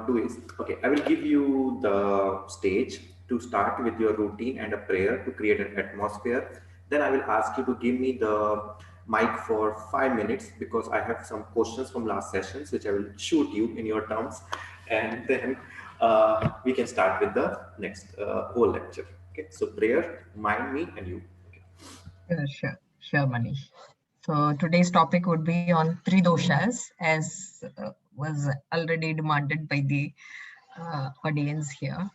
do is, okay, I will give you the stage to start with your routine and a prayer to create an atmosphere. Then I will ask you to give me the mic for 5 minutes because I have some questions from last sessions which I will shoot you in your terms, and then we can start with the next whole lecture. Okay, so prayer, mind, me, and you. Okay. Sure, Manish. So today's topic would be on three doshas, as was already demanded by the audience here.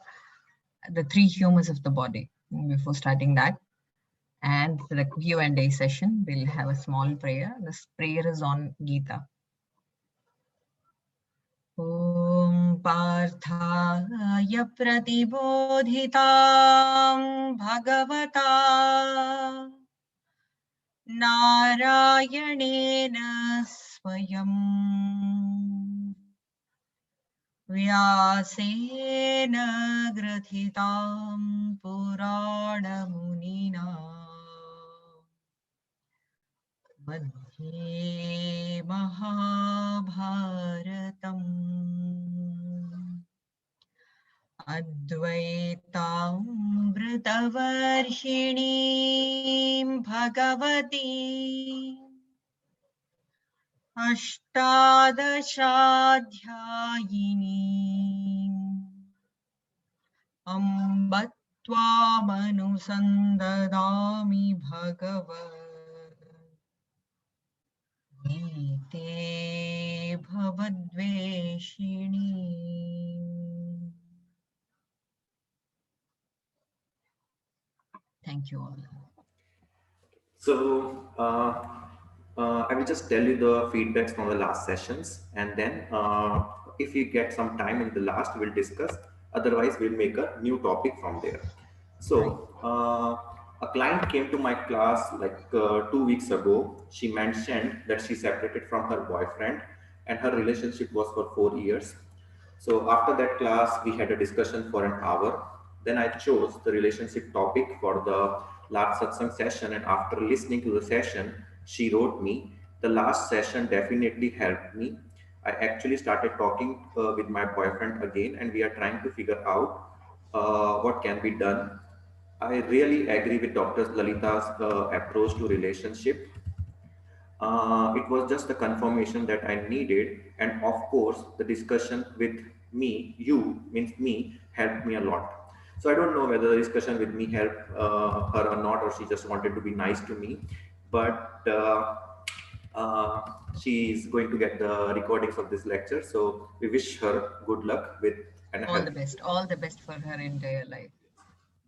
The three humors of the body. Before starting that, and for the Q&A session, we'll have a small prayer. This prayer is on Gita. Om Parthaya Pratibodhitam Bhagavata Narayanena Swayam Vyasena Grathitam Purana Munina Madhye Mahabharatam Advaitamritavarshini Bhagavati Ashtadashadhyayini Amba Tvamanusandadami Bhagavat Gite Bhavadveshini. Thank you all. So I will just tell you the feedbacks from the last sessions, and then if you get some time in the last, we'll discuss. Otherwise, we'll make a new topic from there. So a client came to my class like 2 weeks ago. She mentioned that she separated from her boyfriend, and her relationship was for 4 years. So after that class, we had a discussion for an hour. Then I chose the relationship topic for the last satsang session, and after listening to the session, she wrote me, the last session definitely helped me. I actually started talking with my boyfriend again, and we are trying to figure out what can be done. I really agree with Dr. Lalita's approach to relationship. It was just the confirmation that I needed, and of course, the discussion with me, you means me, helped me a lot. So I don't know whether the discussion with me helped her or not, or she just wanted to be nice to me. But uh, she is going to get the recordings of this lecture. So we wish her good luck with and All help. the best. All the best for her entire life.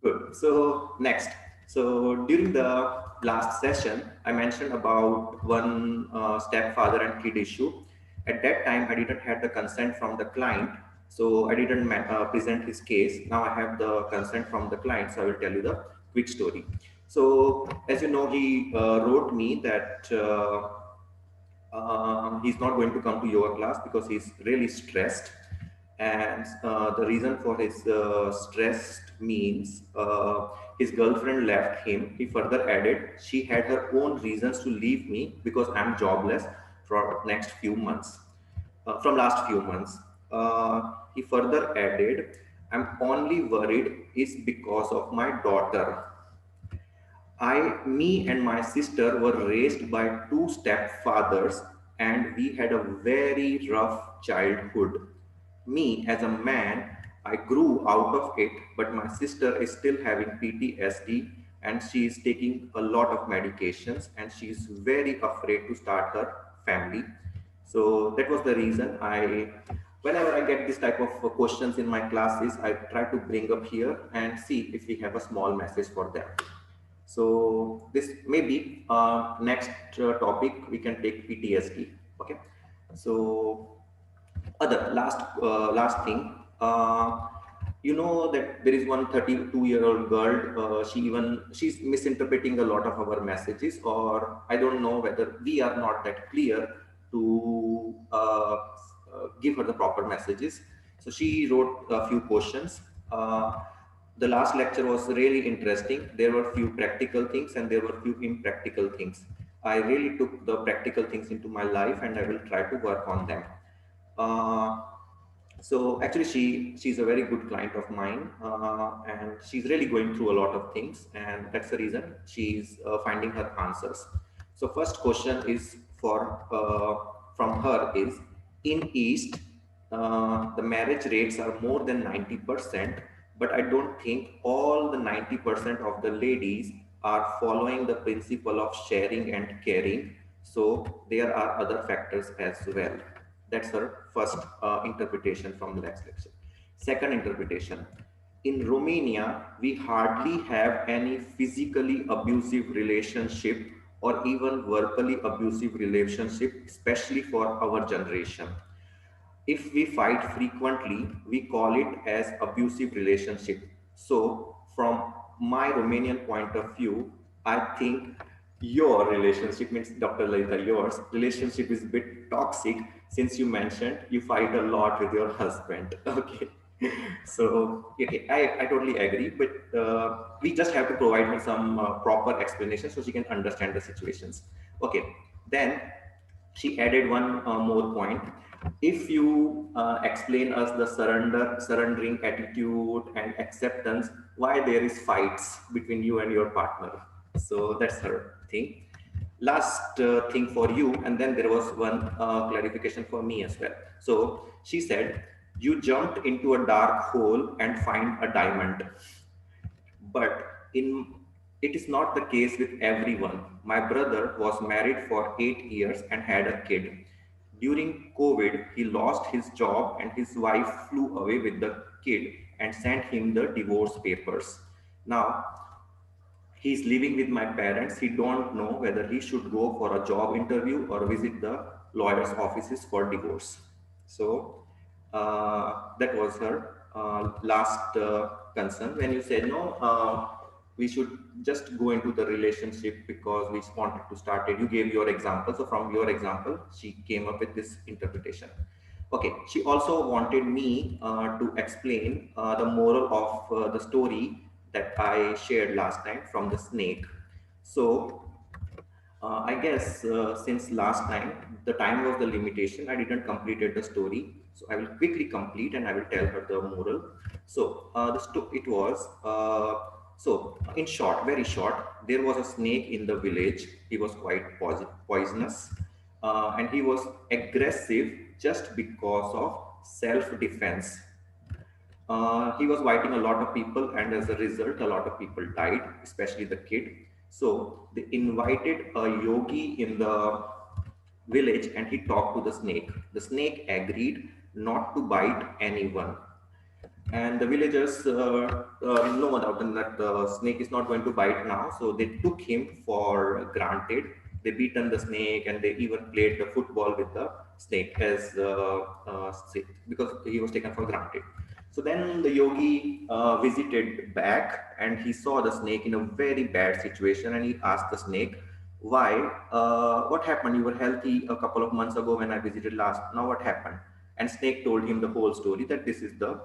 Good. So next, so during the last session, I mentioned about one stepfather and kid issue. At that time, I didn't have the consent from the client, so I didn't present his case. Now I have the consent from the client, so I will tell you the quick story. So as you know, he wrote me that he's not going to come to yoga class because he's really stressed, and the reason for his stress means his girlfriend left him. He further added she had her own reasons to leave me because I'm jobless for next few months, from last few months. He further added, I'm only worried is because of my daughter. Me and my sister were raised by two stepfathers, and we had a very rough childhood. Me, as a man, I grew out of it, but my sister is still having PTSD, and she is taking a lot of medications, and she is very afraid to start her family. So that was the reason whenever I get this type of questions in my classes, I try to bring up here and see if we have a small message for them. So this may be next topic we can take PTSD. Okay. So other last thing, you know that there is one 32-year-old girl. She's misinterpreting a lot of our messages, or I don't know whether we are not that clear to give her the proper messages. So she wrote a few questions. The last lecture was really interesting. There were few practical things and there were few impractical things. I really took the practical things into my life and I will try to work on them. Uh, So actually, she's a very good client of mine, and she's really going through a lot of things, and that's the reason she's finding her answers. So first question is for from her is, in East, the marriage rates are more than 90%, but I don't think all the 90% of the ladies are following the principle of sharing and caring. So there are other factors as well. That's her first interpretation from the next section. Second interpretation. In Romania, we hardly have any physically abusive relationship or even verbally abusive relationship, especially for our generation. If we fight frequently, we call it as abusive relationship. So from my Romanian point of view, I think your relationship, means Dr. Lalita, yours relationship is a bit toxic, since you mentioned you fight a lot with your husband. Okay. So okay, I totally agree, but we just have to provide her some proper explanation so she can understand the situations. Okay, then she added one more point. If you explain us the surrendering attitude and acceptance, why there is fights between you and your partner. So that's her thing. Last thing for you, and then there was one clarification for me as well. So she said, you jumped into a dark hole and find a diamond, but in it is not the case with everyone. My brother was married for 8 years and had a kid. During COVID, he lost his job and his wife flew away with the kid and sent him the divorce papers. Now, he's living with my parents. He don't know whether he should go for a job interview or visit the lawyer's offices for divorce. So that was her last concern. When you said no, we should just go into the relationship because we wanted to start it. You gave your example. So from your example, she came up with this interpretation. Okay, she also wanted me to explain the moral of the story that I shared last time from the snake. So I guess since last time, the time was the limitation. I didn't completed the story. So I will quickly complete and I will tell her the moral. So it was, in short, very short, there was a snake in the village. He was quite poisonous and he was aggressive just because of self-defense. He was biting a lot of people, and as a result, a lot of people died, especially the kid. So they invited a yogi in the village and he talked to the snake. The snake agreed not to bite anyone. And the villagers know that the snake is not going to bite now, so they took him for granted. They beaten the snake and they even played the football with the snake as because he was taken for granted. So then the yogi visited back and he saw the snake in a very bad situation and he asked the snake, why? What happened? You were healthy a couple of months ago when I visited last. Now what happened? And snake told him the whole story, that this is the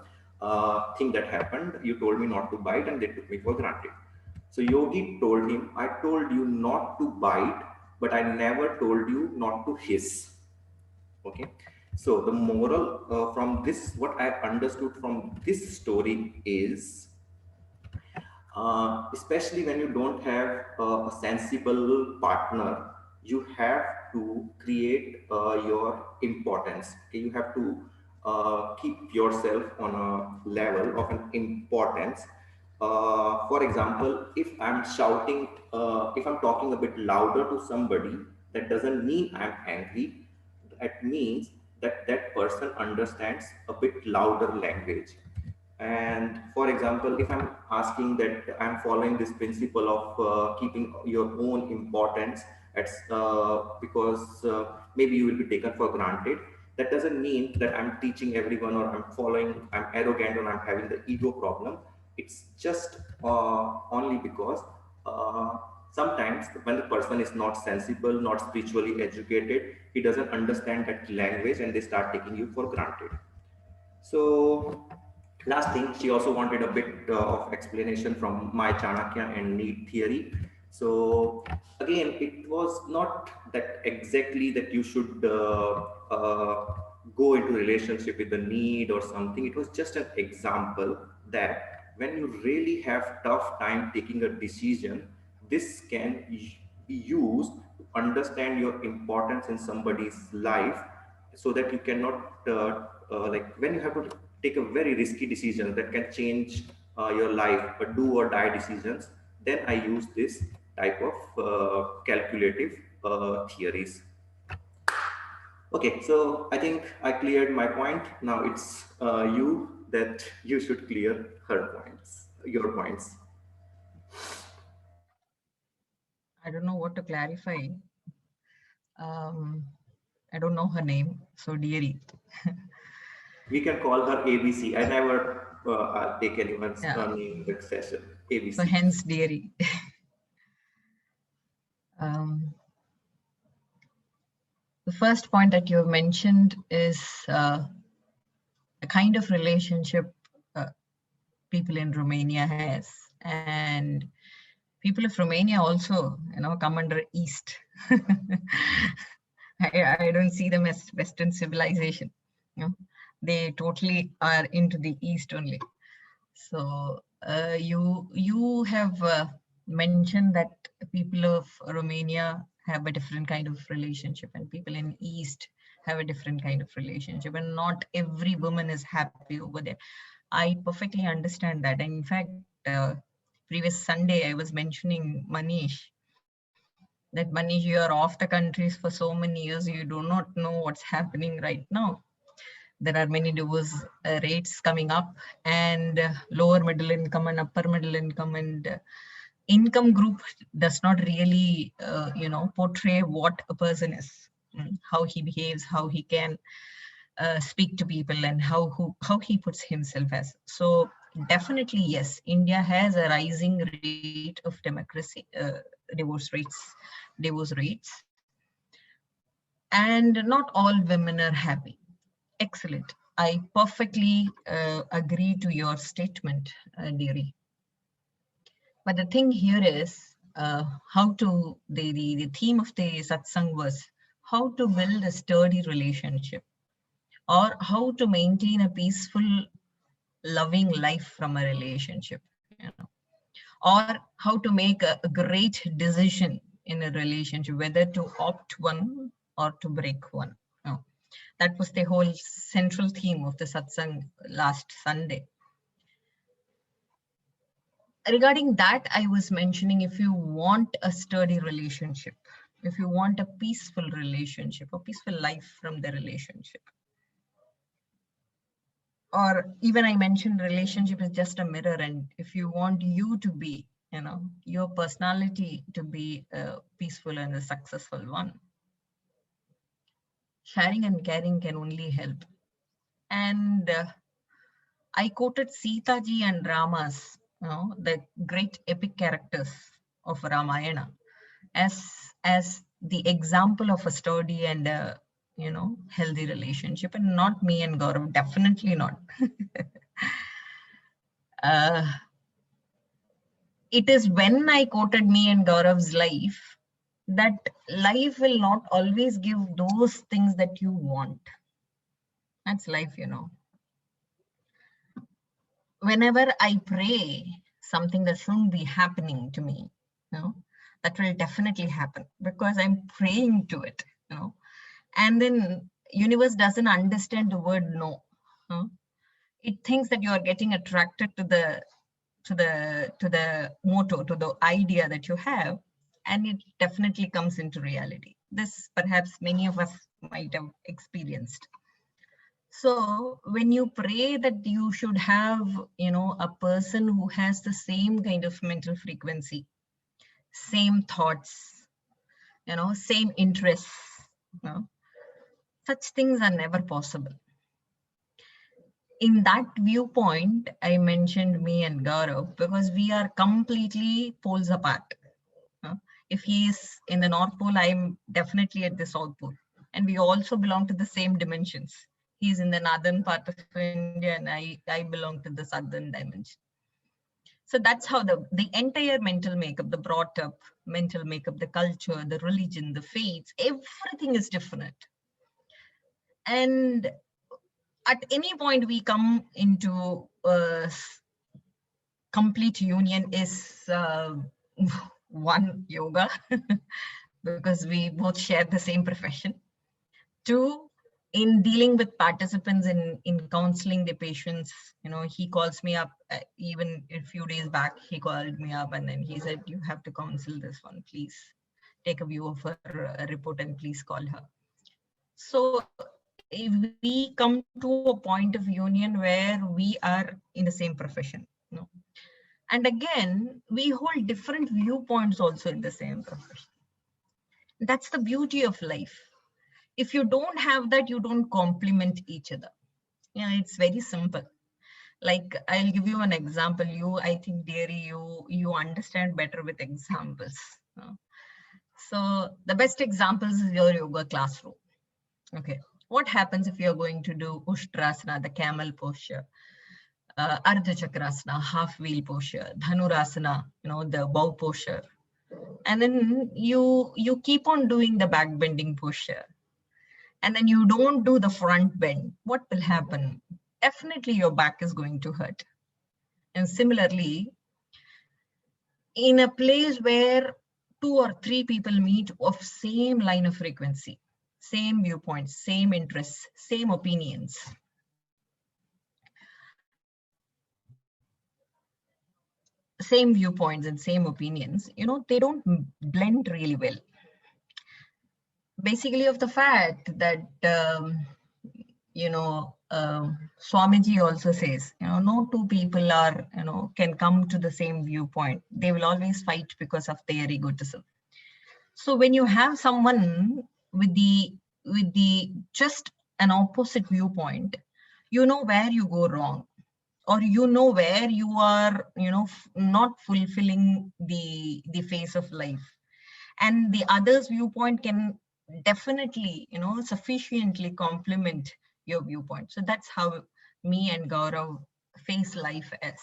thing that happened. You told me not to bite and they took me for granted. So yogi told him, I told you not to bite, but I never told you not to hiss. Okay. So the moral from this, what I understood from this story is, especially when you don't have a sensible partner, you have to create your importance. Okay? You have to keep yourself on a level of an importance. For example, if I'm shouting, if I'm talking a bit louder to somebody, that doesn't mean I'm angry. That means that that person understands a bit louder language. And for example, if I'm asking that I'm following this principle of keeping your own importance, because maybe you will be taken for granted. That doesn't mean that I'm teaching everyone or I'm arrogant or I'm having the ego problem. It's just only because sometimes when the person is not sensible, not spiritually educated, he doesn't understand that language and they start taking you for granted. So last thing, she also wanted a bit of explanation from my Chanakya and need theory. So again, it was not that exactly that you should go into relationship with the need or something. It was just an example that when you really have tough time taking a decision, this can be used to understand your importance in somebody's life, so that you cannot like when you have to take a very risky decision that can change your life, a do or die decisions, then I use this type of calculative theories. Okay, so I think I cleared my point. Now it's you that you should clear her points, your points. I don't know what to clarify. I don't know her name, so dearie. We can call her ABC. I never take anyone's Yeah, name in the session. so ABC. hence dearie. um, the first point that you mentioned is the kind of relationship people in Romania has, and people of Romania also, come under East. I don't see them as Western civilization. They totally are into the East only. So you have mentioned that people of Romania have a different kind of relationship, and people in East have a different kind of relationship, and not every woman is happy over there. I perfectly understand that. And in fact, previous Sunday I was mentioning Manish, that Manish, you are off the countries for so many years, you do not know what's happening right now. There are many divorce rates coming up, and lower middle income and upper middle income, and income group does not really portray what a person is, how he behaves, how he can speak to people, and how he puts himself as. So definitely yes, India has a rising rate of democracy, divorce rates, and not all women are happy. Excellent. I perfectly agree to your statement, dearie. But the thing here is how to, the theme of the satsang was how to build a sturdy relationship, or how to maintain a peaceful, loving life from a relationship, or how to make a great decision in a relationship, whether to opt one or to break one. That was the whole central theme of the satsang last Sunday. Regarding that, I was mentioning, if you want a sturdy relationship, if you want a peaceful relationship, a peaceful life from the relationship, or even I mentioned relationship is just a mirror, and if you want you to be, your personality to be a peaceful and a successful one, sharing and caring can only help. And I quoted Sita ji and Rama's, the great epic characters of Ramayana, as the example of a sturdy and healthy relationship, and not me and Gaurav, definitely not. It is when I quoted me and Gaurav's life that life will not always give those things that you want. That's life, Whenever I pray something that shouldn't be happening to me, that will definitely happen because I'm praying to it, And then universe doesn't understand the word no. It thinks that you are getting attracted to the motto, to the idea that you have, and it definitely comes into reality. This perhaps many of us might have experienced. So when you pray that you should have, a person who has the same kind of mental frequency, same thoughts, same interests, such things are never possible. In that viewpoint, I mentioned me and Gaurav because we are completely poles apart. If he is in the North Pole, I'm definitely at the South Pole. And we also belong to the same dimensions. He's in the northern part of India, and I belong to the southern dimension. So that's how the entire mental makeup, the brought up mental makeup, the culture, the religion, the faiths, everything is different. And at any point we come into complete union is one, yoga, because we both share the same profession. Two, in dealing with participants in counseling the patients, he calls me up, even a few days back, he called me up and then he said, you have to counsel this one, please take a view of her report and please call her. So if we come to a point of union where we are in the same profession, and again, we hold different viewpoints also in the same profession. That's the beauty of life. If you don't have that, you don't complement each other. It's very simple. Like, I'll give you an example. I think, dearie, you understand better with examples. So the best examples is your yoga classroom. Okay. What happens if you're going to do Ushtrasana, the camel posture, Ardha Chakrasana, half wheel posture, Dhanurasana, the bow posture. And then you keep on doing the back bending posture. And then you don't do the front bend. What will happen? Definitely your back is going to hurt. And similarly, in a place where 2 or 3 people meet of same line of frequency, same viewpoints, same interests, same opinions, same viewpoints and same opinions, they don't blend really well. Basically of the fact that, Swamiji also says, no two people are, can come to the same viewpoint. They will always fight because of their egotism. So when you have someone with the just an opposite viewpoint, where you go wrong, or where you are, not fulfilling the phase of life, and the other's viewpoint can definitely, sufficiently complement your viewpoint. So that's how me and Gaurav face life as.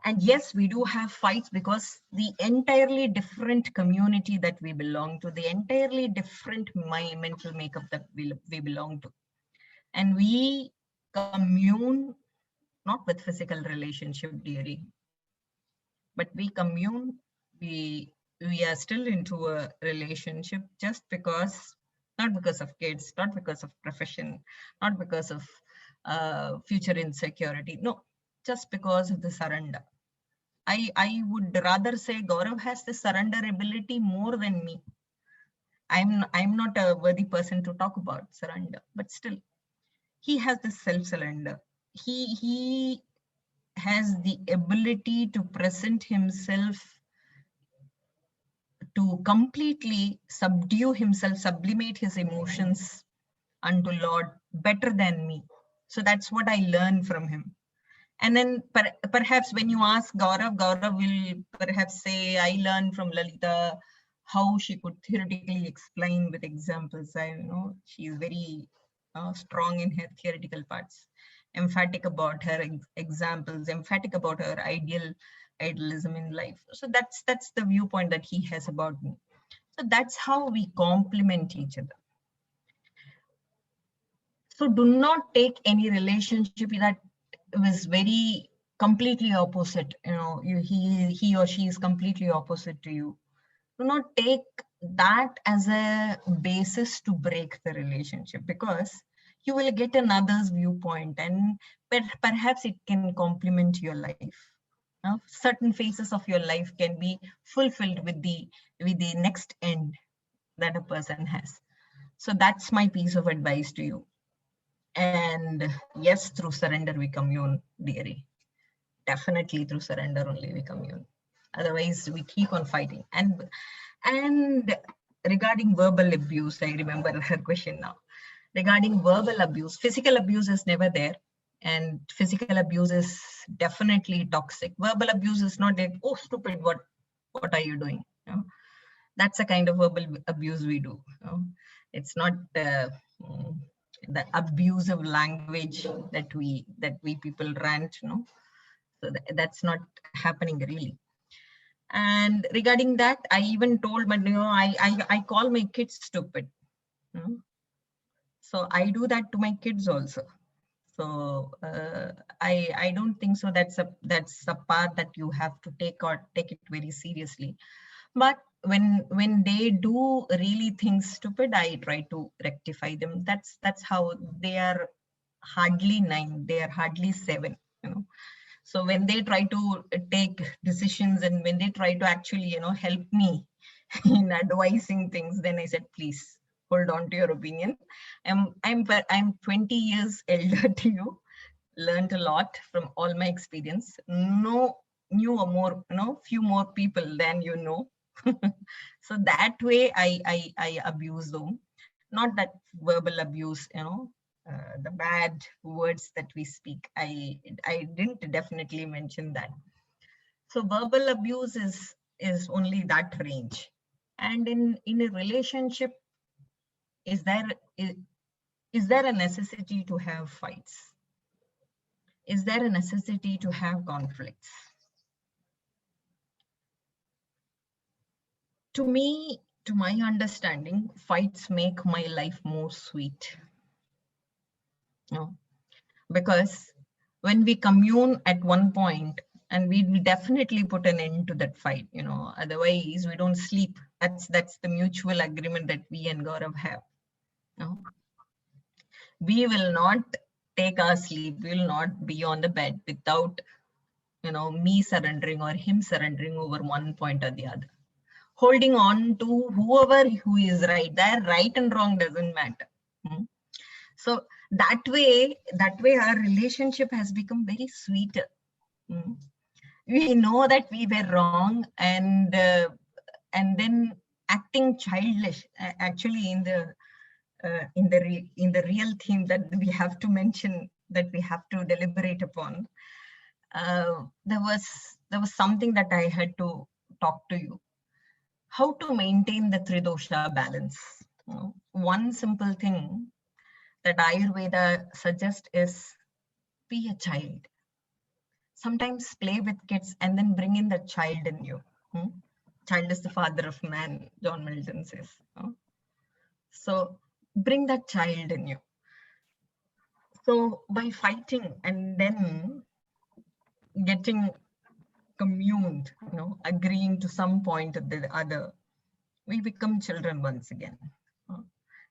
And yes, we do have fights because the entirely different community that we belong to, the entirely different mental makeup that we belong to. And we commune not with physical relationship, dearie, but we commune, we are still into a relationship just because, not because of kids, not because of profession, not because of future insecurity. No, just because of the surrender. I would rather say Gaurav has the surrender ability more than me. I'm not a worthy person to talk about surrender, but still, he has the self-surrender. He has the ability to present himself, to completely subdue himself, sublimate his emotions unto Lord better than me. So that's what I learned from him. And then perhaps when you ask Gaurav will perhaps say, I learned from Lalita how she could theoretically explain with examples. I know she is very strong in her theoretical parts, emphatic about her examples, emphatic about her idealism in life. So that's the viewpoint that he has about me. So that's how we complement each other. So do not take any relationship that was very completely opposite, he or she is completely opposite to you. Do not take that as a basis to break the relationship, because you will get another's viewpoint and perhaps it can complement your life. Certain phases of your life can be fulfilled with the next end that a person has. So that's my piece of advice to you. And yes, through surrender we commune, dearie. Definitely through surrender only we commune. Otherwise we keep on fighting. And regarding verbal abuse, I remember her question now. Regarding verbal abuse, physical abuse is never there. And physical abuse is definitely toxic. Verbal abuse is not like, oh, stupid, what are you doing? That's a kind of verbal abuse we do. It's not the abusive language that we people rant, so that's not happening really. And regarding that, I even told, but I call my kids stupid. So I do that to my kids also. So I don't think so that's a path that you have to take it very seriously. But when they do really things stupid, I try to rectify them. That's how they are hardly 9, they are hardly 7, you know. So when they try to take decisions and when they try to actually, you know, help me in advising things, then I said, please hold on to your opinion. I'm 20 years elder to you, learned a lot from all my experience. No, knew a more, you know, few more people than you know. So that way I abuse them, not that verbal abuse, you know, the bad words that we speak. I didn't definitely mention that. So verbal abuse is only that range. And in a relationship, is there is, is there a necessity to have fights? Is there a necessity to have conflicts? To me, to my understanding, fights make my life more sweet. No, because when we commune at one point, and we will definitely put an end to that fight, you know, otherwise we don't sleep. That's the mutual agreement that we and Gaurav have. No, we will not take our sleep. We will not be on the bed without, you know, me surrendering or him surrendering over one point or the other. Holding on to whoever who is right. Their right and wrong doesn't matter. So that way our relationship has become very sweeter. We know that we were wrong, and then acting childish. Actually, in the real theme that we have to mention, that we have to deliberate upon, there was something that I had to talk to you. How to maintain the Tridosha balance. One simple thing that Ayurveda suggests is be a child. Sometimes play with kids and then bring in the child in you. Child is the father of man, John Milton says. So bring that child in you. So by fighting and then getting communed, you know, agreeing to some point or the other, we become children once again.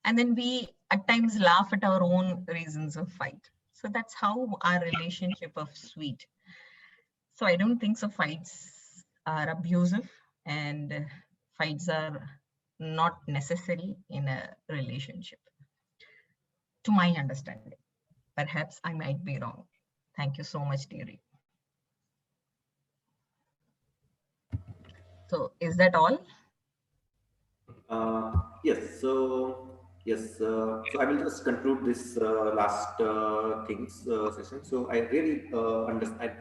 And then we at times laugh at our own reasons of fight. So that's how our relationship of sweet. So I don't think so fights are abusive, and fights are not necessary in a relationship, to my understanding. Perhaps I might be wrong. Thank you so much, dearie. So is that all? Yes. So I will just conclude this last things session. So I really understand.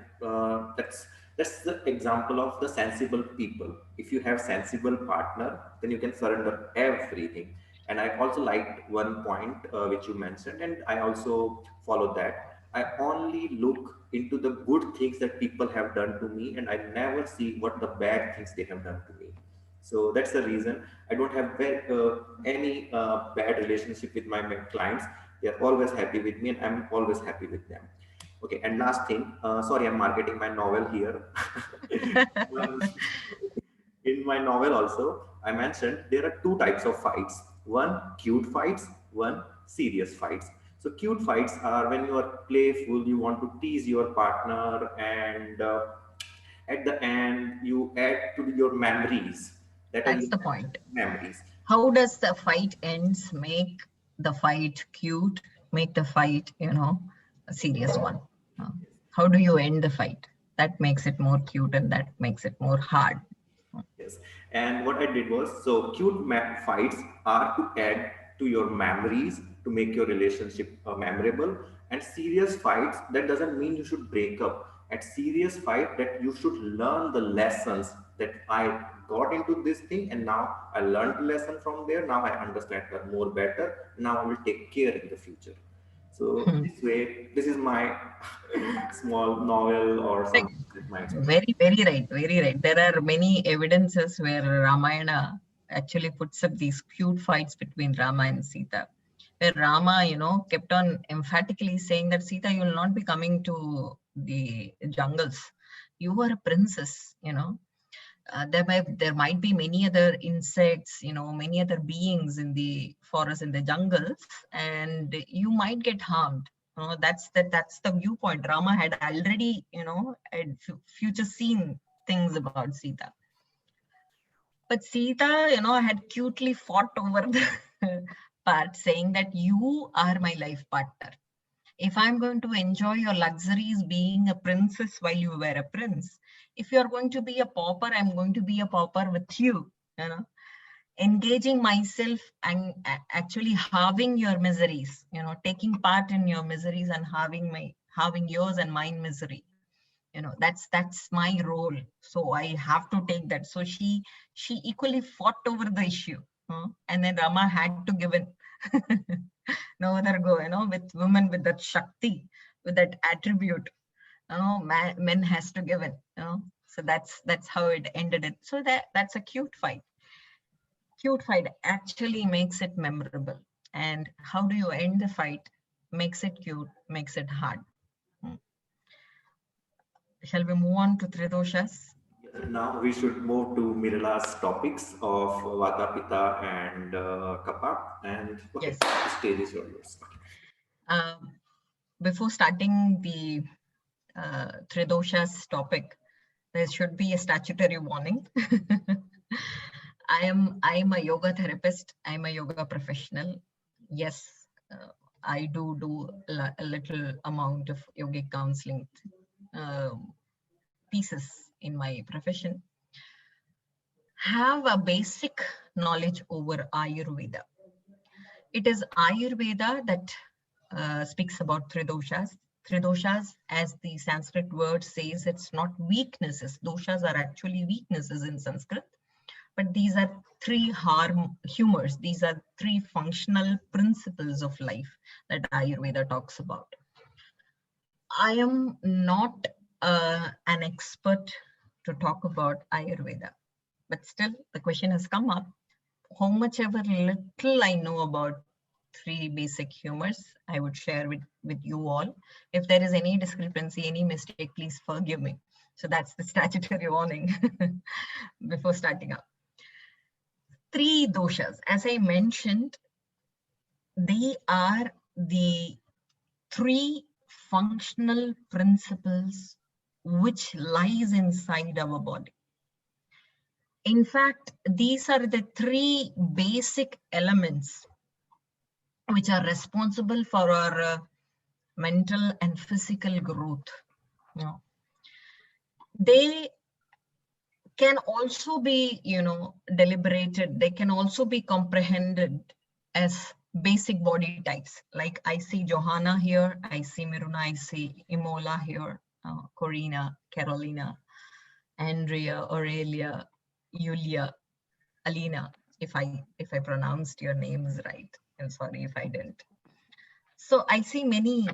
That's the example of the sensible people. If you have sensible partner, then you can surrender everything. And I also liked one point which you mentioned, and I also follow that. I only look into the good things that people have done to me, and I never see what the bad things they have done to me. So that's the reason I don't have any bad relationship with my clients. They are always happy with me, and I'm always happy with them. Okay, and last thing, sorry, I'm marketing my novel here. In my novel also, I mentioned there are two types of fights. One, cute fights, one, serious fights. So cute fights are when you are playful, you want to tease your partner, and at the end you add to your memories. That's the point. Memories. How does the fight ends make the fight cute, make the fight, you know, a serious one? How do you end the fight? That makes it more cute, and that makes it more hard. Yes. And what I did was, so cute fights are to add to your memories, to make your relationship memorable. And serious fights, that doesn't mean you should break up. At serious fight, that you should learn the lessons that I got into this thing, and now I learned the lesson from there. Now I understand that more better. Now I will take care in the future. So this way, this is my small novel or something. Very, very right, very right. There are many evidences where Ramayana actually puts up these cute fights between Rama and Sita. where Rama, kept on emphatically saying that Sita, you will not be coming to the jungles. You are a princess, there might be many other insects, many other beings in the forest, in the jungles, and you might get harmed. That's the viewpoint. Rama had already, had future seen things about Sita. But Sita, had cutely fought over the part, saying that you are my life partner. If I'm going to enjoy your luxuries being a princess while you were a prince, if you're going to be a pauper, I'm going to be a pauper with you, engaging myself and actually halving your miseries, taking part in your miseries and halving yours and mine misery. That's my role. So I have to take that. So she equally fought over the issue. And then Rama had to give in. No other go, with women with that Shakti, with that attribute, men has to give in, So that's how it ended it. So that's a cute fight. Cute fight actually makes it memorable. And how do you end the fight? Makes it cute, makes it hard. Shall we move on to Tridoshas? Now we should move to Mirala's topics of Vata, Pitta, and Kapha. And okay, Yes. the stage is yours. Before starting the Tridoshas topic, there should be a statutory warning. I'm a yoga therapist. I'm a yoga professional. Yes, I do a little amount of yogic counseling pieces in my profession. Have a basic knowledge over Ayurveda. It is Ayurveda that speaks about Tridoshas. Tridoshas, as the Sanskrit word says, it's not weaknesses. Doshas are actually weaknesses in Sanskrit. But these are three humors. These are three functional principles of life that Ayurveda talks about. I am not an expert to talk about Ayurveda, but still the question has come up. How much ever little I know about three basic humors, I would share with you all. If there is any discrepancy, any mistake, please forgive me. So that's the statutory warning before starting up. Three doshas, as I mentioned, they are the three functional principles which lies inside our body. In fact, these are the three basic elements which are responsible for our mental and physical growth. They can also be, deliberated. They can also be comprehended as basic body types. Like I see Johanna here, I see Miruna, I see Imola here, Corina, Carolina, Andrea, Aurelia, Yulia, Alina, if I pronounced your names right. I'm sorry if I didn't. So I see many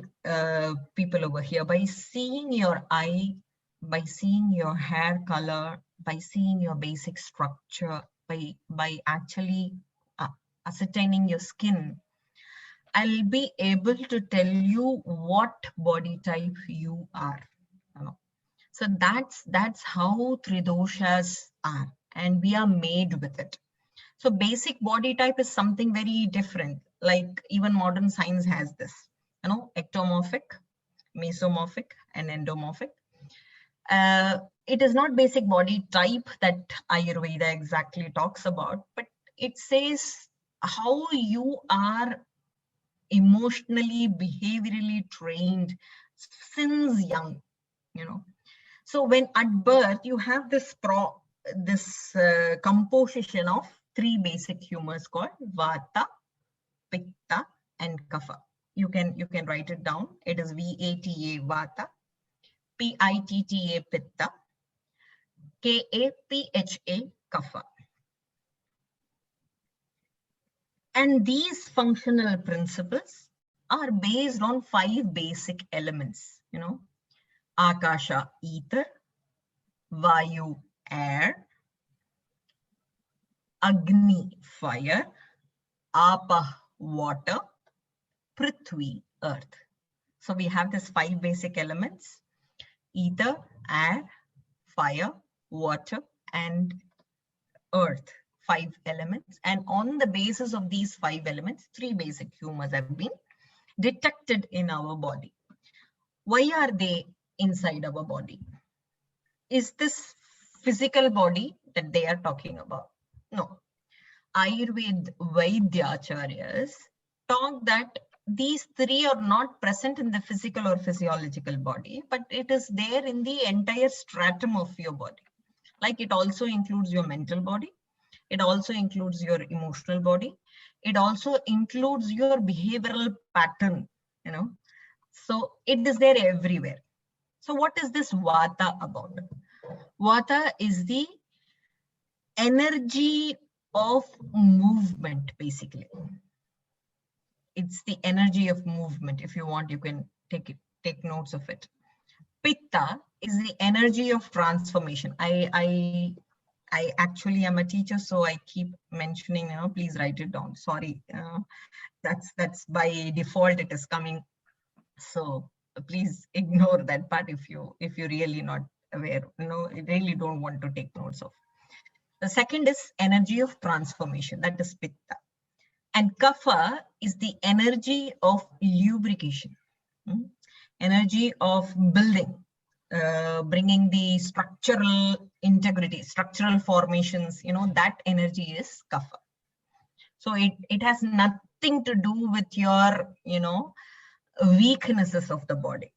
people over here. By seeing your eye, by seeing your hair color, by seeing your basic structure, by actually ascertaining your skin, I'll be able to tell you what body type you are. So that's how Tridoshas are, and we are made with it. So basic body type is something very different. Like even modern science has this, ectomorphic, mesomorphic, and endomorphic. It is not basic body type that Ayurveda exactly talks about, but it says how you are emotionally, behaviorally trained since young, So when at birth, you have this composition of three basic humors called Vata, Pitta, and Kapha. You can write it down. It is VATA, Vata, PITTA, Pitta, KAPHA, Kapha. And these functional principles are based on 5 basic elements, Akasha, ether, Vayu, air, Agni, fire, Apa, water, Prithvi, earth. So we have these 5 basic elements: ether, air, fire, water, and earth. 5 elements. And on the basis of these 5 elements, 3 basic humors have been detected in our body. Why are they inside our body? Is this physical body that they are talking about? No. Ayurveda Vaidyacharyas talk that these 3 are not present in the physical or physiological body, but it is there in the entire stratum of your body. Like it also includes your mental body. It also includes your emotional body. It also includes your behavioral pattern, So it is there everywhere. So what is this Vata about? Vata is the energy of movement, basically. It's the energy of movement. If you want, you can take notes of it. Pitta is the energy of transformation. I actually am a teacher, so I keep mentioning, please write it down. Sorry, that's by default it is coming. So please ignore that part if you're really not aware. You really don't want to take notes of. The second is energy of transformation, that is Pitta. And Kapha is the energy of lubrication, energy of building, bringing the structural integrity, structural formations, that energy is Kapha. So it has nothing to do with your, weaknesses of the body.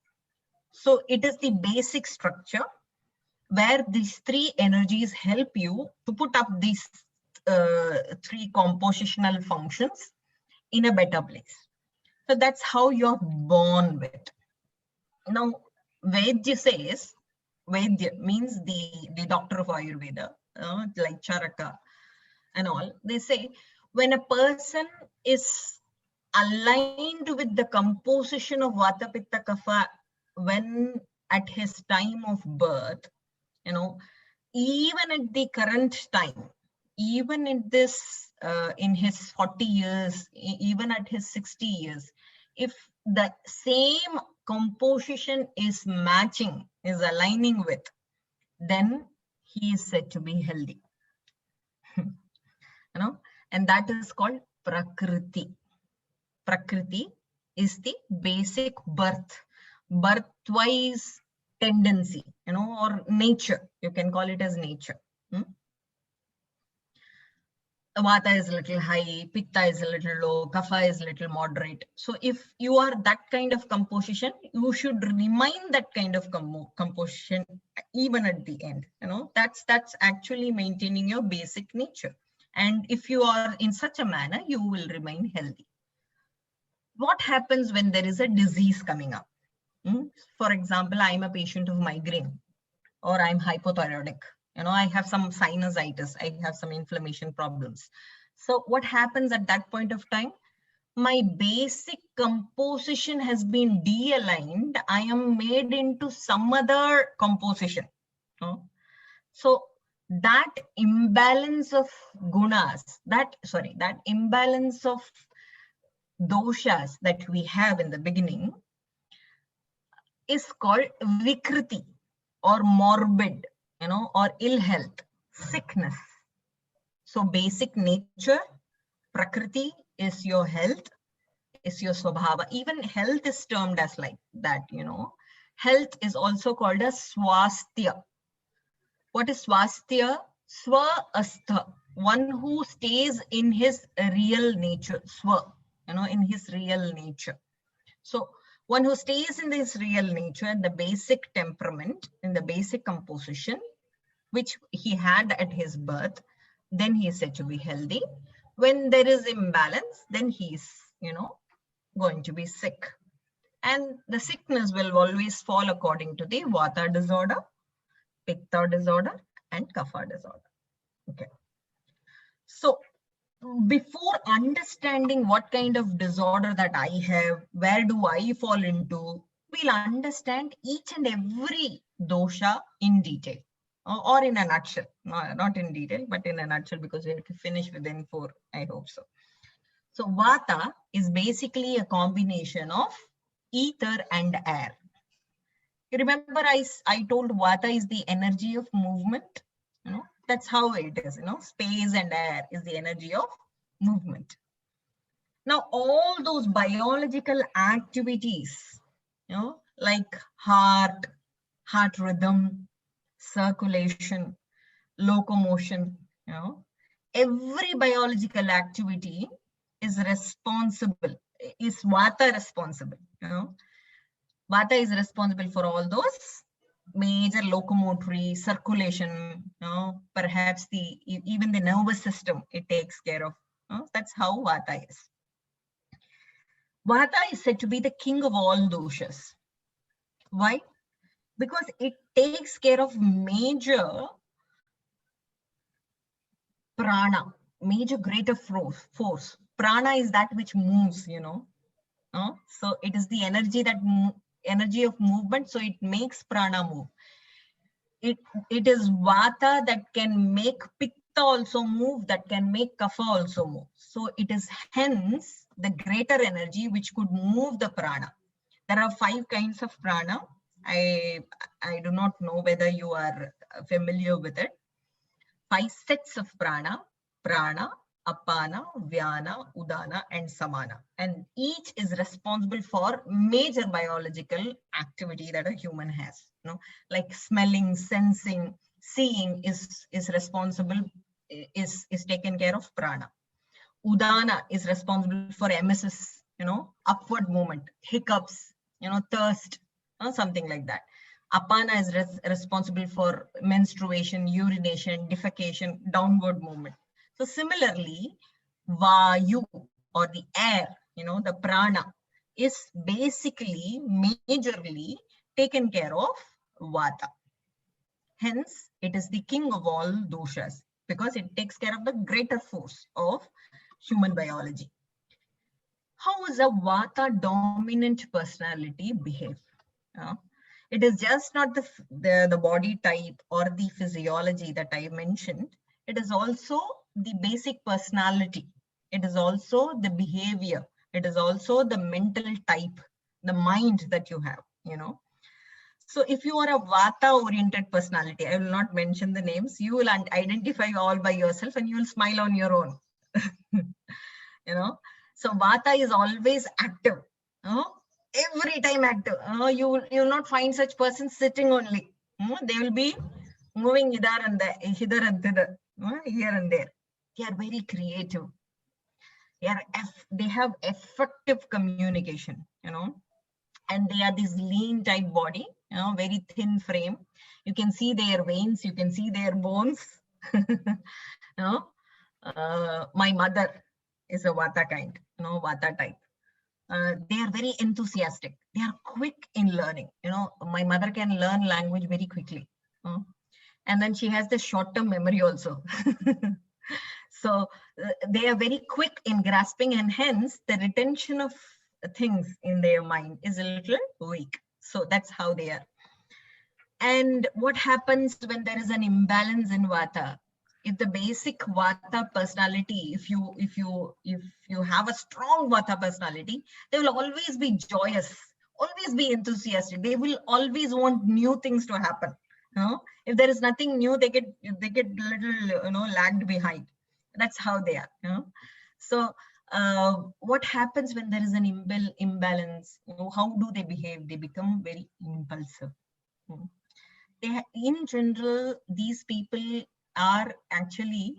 So it is the basic structure where these 3 energies help you to put up these 3 compositional functions in a better place. So that's how you're born with. Now, Vaidya says, Vaidya means the doctor of Ayurveda, like Charaka and all. They say when a person is aligned with the composition of Vata, Pitta, Kapha when at his time of birth, even at the current time, even in this, in his 40 years, even at his 60 years, if the same composition is matching, is aligning with, then he is said to be healthy. And that is called Prakriti. Prakriti is the basic birthwise tendency, or nature. You can call it as nature. Vata is a little high, Pitta is a little low, Kapha is a little moderate. So if you are that kind of composition, you should remain that kind of composition even at the end. That's actually maintaining your basic nature. And if you are in such a manner, you will remain healthy. What happens when there is a disease coming up? For example, I'm a patient of migraine, or I'm hypothyroidic. I have some sinusitis, I have some inflammation problems. So what happens at that point of time? My basic composition has been de-aligned. I am made into some other composition. So that imbalance of gunas, that imbalance of doshas that we have in the beginning is called vikriti, or morbid, or ill health, sickness. So basic nature, Prakriti is your health, is your swabhava. Even health is termed as like that, Health is also called as swasthya. What is swasthya? Swa astha, one who stays in his real nature, swa, in his real nature. So one who stays in this real nature, the basic temperament, in the basic composition, which he had at his birth, then he is said to be healthy. When there is imbalance, then he is, going to be sick. And the sickness will always fall according to the Vata disorder, Pitta disorder, and Kapha disorder. Okay. So before understanding what kind of disorder that I have, where do I fall into, we'll understand each and every dosha in detail, or in a nutshell. Not in detail, but in a nutshell, because we have to finish within 4, I hope so. So Vata is basically a combination of ether and air. You remember I told Vata is the energy of movement. That's how it is. Space and air is the energy of movement. Now, all those biological activities, like heart rhythm, circulation, locomotion, every biological activity is responsible, is Vata responsible, Vata is responsible for all those major locomotory circulation, perhaps even the nervous system it takes care of. That's how Vata is. Vata is said to be the king of all doshas. Why? Because it takes care of major prana, major greater force. Prana is that which moves, so it is the energy energy of movement, so it makes prana move. It is Vata that can make Pitta also move, that can make Kapha also move. So it is hence the greater energy which could move the prana. There are 5 kinds of prana. I do not know whether you are familiar with it. 5 sets of prana: Apana, Vyana, Udana, and Samana. And each is responsible for major biological activity that a human has. Like smelling, sensing, seeing is responsible, is taken care of prana. Udana is responsible for emesis, upward movement, hiccups, thirst, something like that. Apana is responsible for menstruation, urination, defecation, downward movement. So similarly, Vayu, or the air, the prana, is basically majorly taken care of Vata. Hence, it is the king of all doshas because it takes care of the greater force of human biology. How is a Vata dominant personality behave? It is just not the body type or the physiology that I mentioned. It is also the basic personality. It is also the behavior. It is also the mental type, the mind that you have, So if you are a Vata-oriented personality, I will not mention the names, you will identify all by yourself and you will smile on your own. So Vata is always active. Every time active. You will not find such persons sitting only. They will be moving hither and there, hither and thither, here and there. They are very creative. They have effective communication, and they are this lean type body, very thin frame. You can see their veins, you can see their bones. My mother is a Vata kind, Vata type. They are very enthusiastic. They are quick in learning. My mother can learn language very quickly. And then she has the short-term memory also. So they are very quick in grasping, and hence the retention of things in their mind is a little weak. So that's how they are. And what happens when there is an imbalance in Vata? If the basic Vata personality, if you have a strong Vata personality, they will always be joyous, always be enthusiastic. They will always want new things to happen. If there is nothing new, they get little lagged behind. That's how they are. So what happens when there is an imbalance? How do they behave? They become very impulsive. In general, these people are actually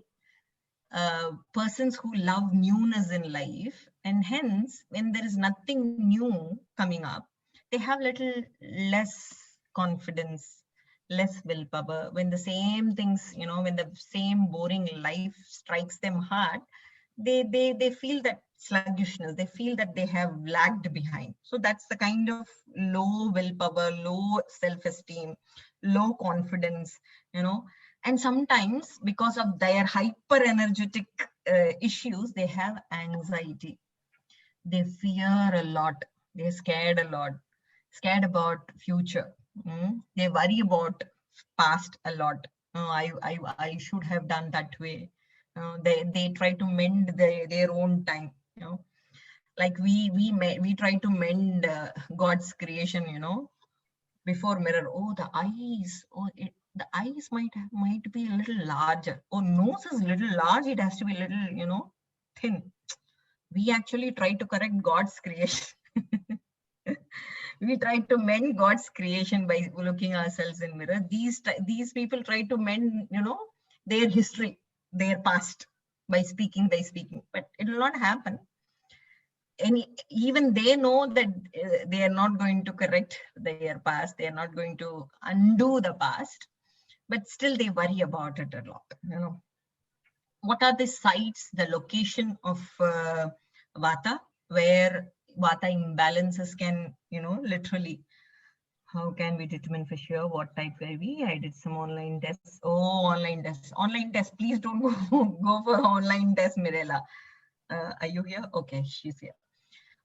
persons who love newness in life, and hence when there is nothing new coming up, they have little less confidence, less willpower. When the same things, when the same boring life strikes them hard, they feel that sluggishness, they feel that they have lagged behind. So that's the kind of low willpower, low self-esteem, low confidence, and sometimes because of their hyper energetic issues, they have anxiety. They fear a lot. They're scared a lot, scared about future. They worry about past a lot. I should have done that way. They try to mend their own time. you know, like we try to mend God's creation, you know, before mirror. Oh, the eyes, the eyes might be a little larger. Oh, nose is little large, it has to be a little, you know, thin. We actually try to correct God's creation. We try to mend God's creation by looking ourselves in mirror. These people try to mend, you know, their history, their past, by speaking, but it will not happen. Even they know that they are not going to correct their past, they are not going to undo the past, but still they worry about it a lot, you know. What are the sites, the location of Vata, where Vata imbalances can, you know, literally, how can we determine for sure what type were we? I did some online tests. Oh, online tests. Please don't go for online test, Mirela. Are you here? Okay, she's here.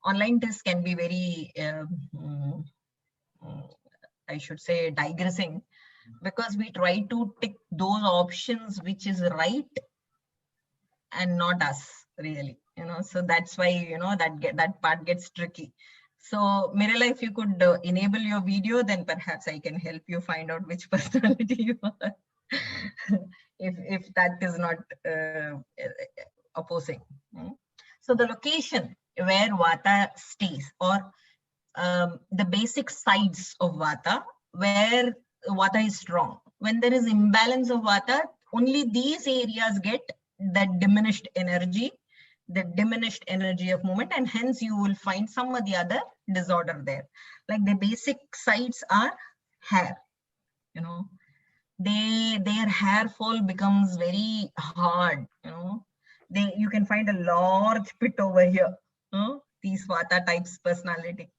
Online tests can be very, I should say, digressing, because we try to tick those options which is right and not us, really, you know. So that's why, you know, that part gets tricky. So Mirela, if you could enable your video, then perhaps I can help you find out which personality you are. if that is not opposing. So the location where Vata stays, or the basic sides of Vata, where Vata is strong. When there is imbalance of Vata, only these areas get that diminished energy, the diminished energy of movement, and hence you will find some of the other disorder there. Like the basic sides are hair, you know, their hair fall becomes very hard, you know. You can find a large pit over here, these Vata types personality.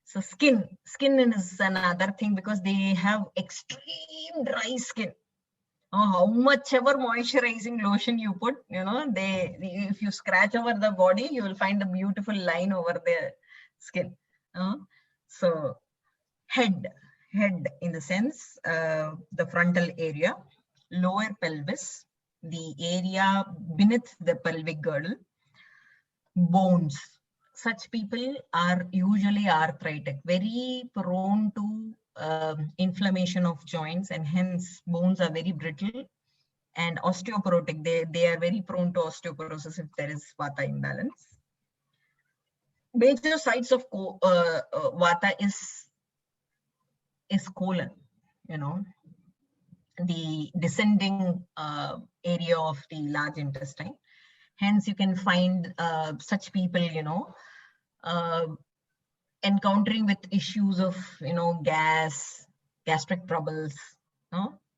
So skin is another thing, because they have extreme dry skin. How much ever moisturizing lotion you put, you know, if you scratch over the body, you will find a beautiful line over the skin. So head in the sense, the frontal area, lower pelvis, the area beneath the pelvic girdle, bones. Such people are usually arthritic, very prone to inflammation of joints, and hence bones are very brittle and osteoporotic. They are very prone to osteoporosis if there is Vata imbalance. Major sites of Vata is colon, you know, the descending area of the large intestine. Hence, you can find such people, you know, encountering with issues of, you know, gastric troubles,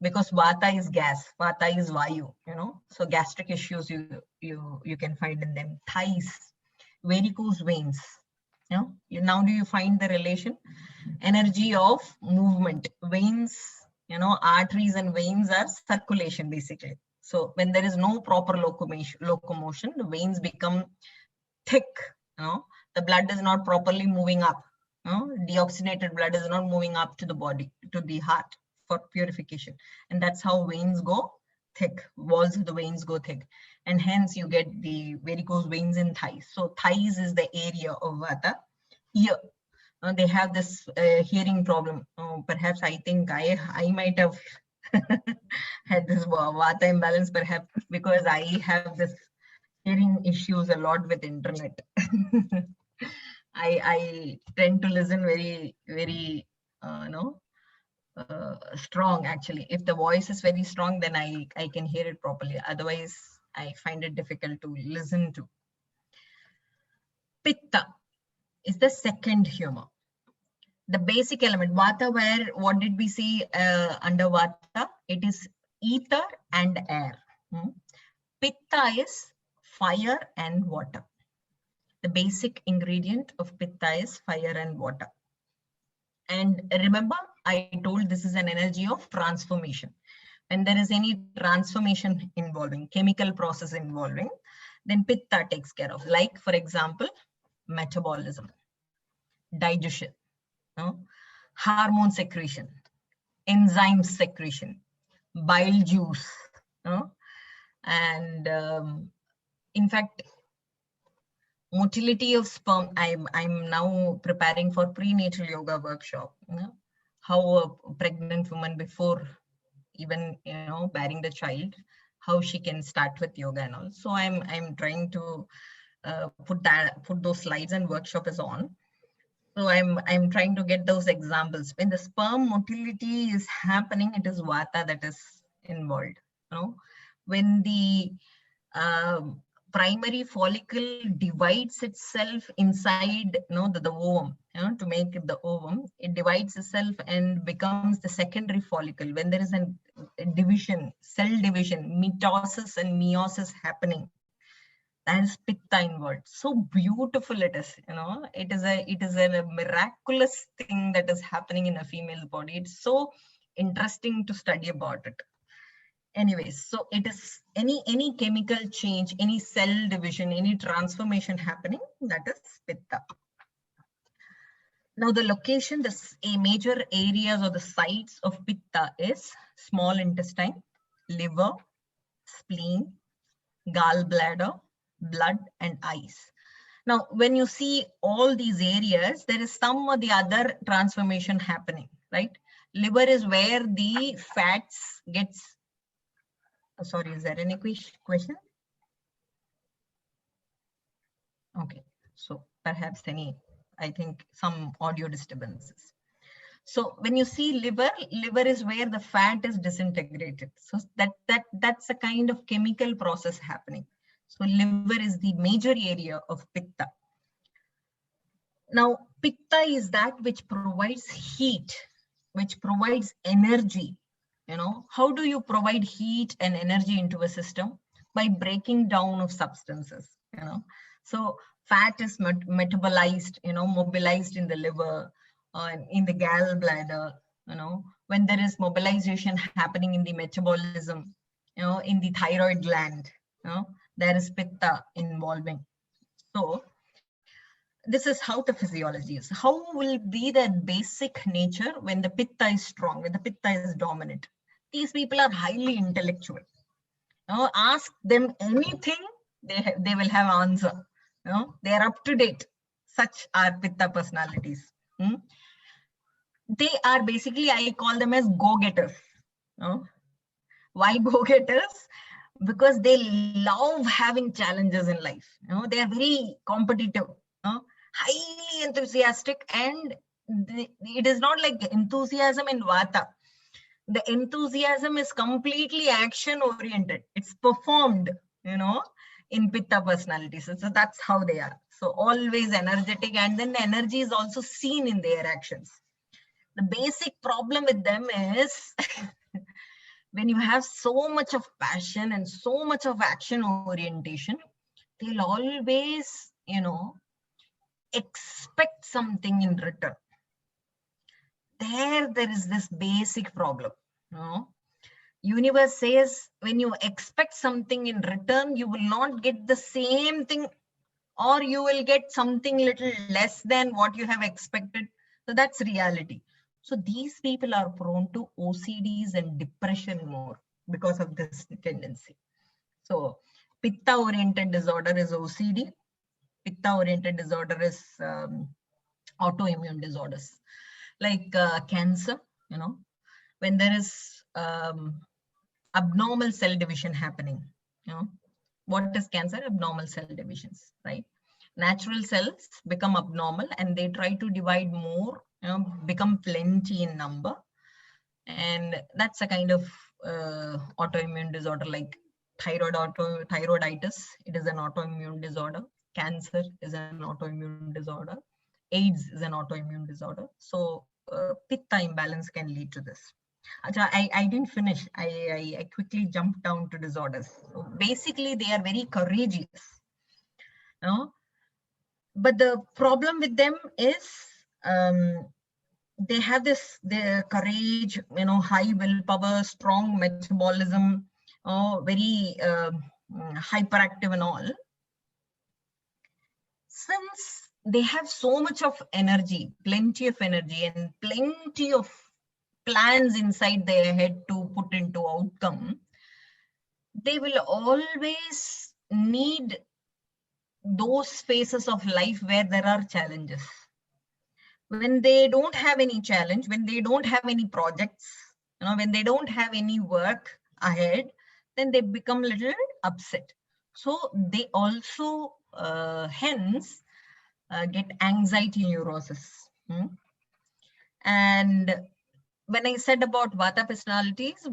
because Vata is gas, Vata is Vayu, you know, so gastric issues you can find in them. Thighs, varicose veins, you know. Now do you find the relation? Energy of movement, veins, you know, arteries and veins are circulation basically. So when there is no proper locomotion, the veins become thick, you know, the blood is not properly moving up, you know, deoxygenated blood is not moving up to the body, to the heart for purification, and that's how veins go thick, walls of the veins go thick, and hence you get the varicose veins in thighs. So thighs is the area of Vata. Ear, they have this hearing problem. Perhaps I think I might have had this Vata imbalance, perhaps because I have this hearing issues a lot with internet. I tend to listen very, very, strong actually. If the voice is very strong, then I can hear it properly. Otherwise, I find it difficult to listen to. Pitta is the second humor. The basic element, Vata, what did we see under Vata? It is ether and air. Pitta is fire and water. The basic ingredient of Pitta is fire and water. And remember, I told this is an energy of transformation. When there is any transformation involving, chemical process involving, then Pitta takes care of. Like, for example, metabolism, digestion, hormone secretion, enzyme secretion, bile juice, and in fact, motility of sperm. I'm now preparing for prenatal yoga workshop. How a pregnant woman, before even bearing the child, how she can start with yoga and all. So I'm trying to put those slides, and workshop is on. So I'm trying to get those examples. When the sperm motility is happening, it is vata that is involved. When the primary follicle divides itself inside the ovum, to make it the ovum, it divides itself and becomes the secondary follicle. When there is a division, cell division, mitosis and meiosis happening, that is pitta involved. So beautiful it is. It is a miraculous thing that is happening in a female's body. It's so interesting to study about it. Anyways, so it is any chemical change, any cell division, any transformation happening, that is pitta. Now the location, a major areas or the sites of pitta is small intestine, liver, spleen, gallbladder, blood, and eyes. Now, when you see all these areas, there is some or the other transformation happening, right? Liver is where the fats gets. Sorry, is there any question? Okay, so perhaps I think some audio disturbances. So when you see liver is where the fat is disintegrated. So that's a kind of chemical process happening. So liver is the major area of pitta. Now, pitta is that which provides heat, which provides energy. How do you provide heat and energy into a system? By breaking down of substances. So fat is metabolized, mobilized in the liver, in the gallbladder. When there is mobilization happening in the metabolism, in the thyroid gland, there is pitta involving. So this is how the physiology is. How will be the basic nature when the pitta is strong, when the pitta is dominant? These people are highly intellectual. Ask them anything, they will have answer. They are up to date. Such are pitta personalities. They are basically, I call them as go-getters. Why go-getters? Because they love having challenges in life. They are very competitive, highly enthusiastic, and it is not like enthusiasm in vata. The enthusiasm is completely action oriented. It's performed, in pitta personalities. So that's how they are. So always energetic, and then the energy is also seen in their actions. The basic problem with them is when you have so much of passion and so much of action orientation, they'll always, expect something in return. There is this basic problem. Universe says when you expect something in return, you will not get the same thing, or you will get something little less than what you have expected. So that's reality. So these people are prone to OCDs and depression more because of this tendency. So pitta oriented disorder is OCD. Pitta oriented disorder is autoimmune disorders like cancer. When there is abnormal cell division happening. What is cancer? Abnormal cell divisions, right? Natural cells become abnormal and they try to divide more, become plenty in number. And that's a kind of autoimmune disorder like thyroiditis. It is an autoimmune disorder. Cancer is an autoimmune disorder. AIDS is an autoimmune disorder. So pitta imbalance can lead to this. I didn't finish. I quickly jumped down to disorders. So basically, they are very courageous. But the problem with them is they have their courage, high willpower, strong metabolism, very hyperactive and all. Since they have so much of energy, plenty of energy, and plenty of plans inside their head to put into outcome, they will always need those phases of life where there are challenges. When they don't have any challenge, when they don't have any projects, when they don't have any work ahead, then they become a little upset. So they also hence get anxiety neurosis. And when I said about Vata personalities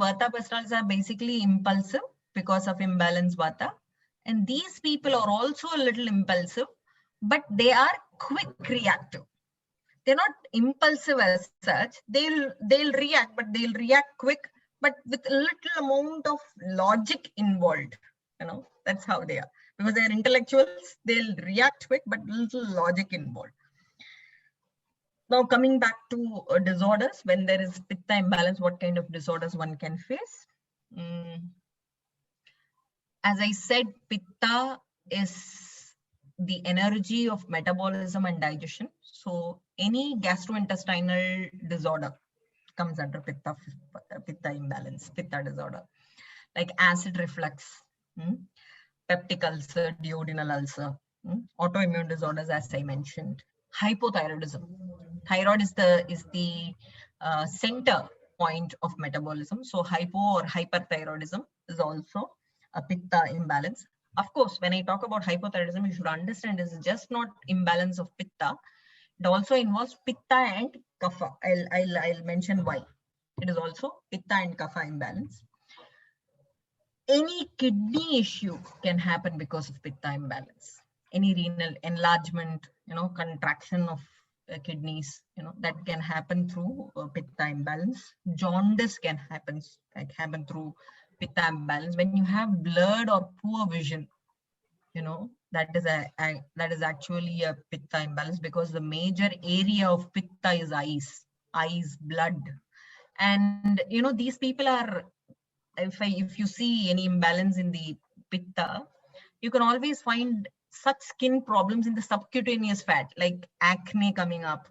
are basically impulsive because of imbalanced Vata. And these people are also a little impulsive, but they are quick reactive. They're not impulsive as such. They'll react, but they'll react quick, but with a little amount of logic involved. That's how they are. Because they're intellectuals, they'll react quick, but little logic involved. Now coming back to disorders, when there is Pitta imbalance, what kind of disorders one can face? As I said, Pitta is the energy of metabolism and digestion. So any gastrointestinal disorder comes under Pitta imbalance, Pitta disorder, like acid reflux, peptic ulcer, duodenal ulcer, autoimmune disorders, as I mentioned, hypothyroidism. Thyroid is the center point of metabolism. So hypo or hyperthyroidism is also a Pitta imbalance. Of course, when I talk about hypothyroidism, you should understand it's just not imbalance of Pitta. It also involves Pitta and Kapha. I'll mention why. It is also Pitta and Kapha imbalance. Any kidney issue can happen because of Pitta imbalance. Any renal enlargement, contraction of kidneys, that can happen through Pitta imbalance. Jaundice can happen through Pitta imbalance. When you have blurred or poor vision, that is actually a Pitta imbalance, because the major area of Pitta is eyes, blood. And these people are, if you see any imbalance in the Pitta, you can always find such skin problems in the subcutaneous fat, like acne coming up.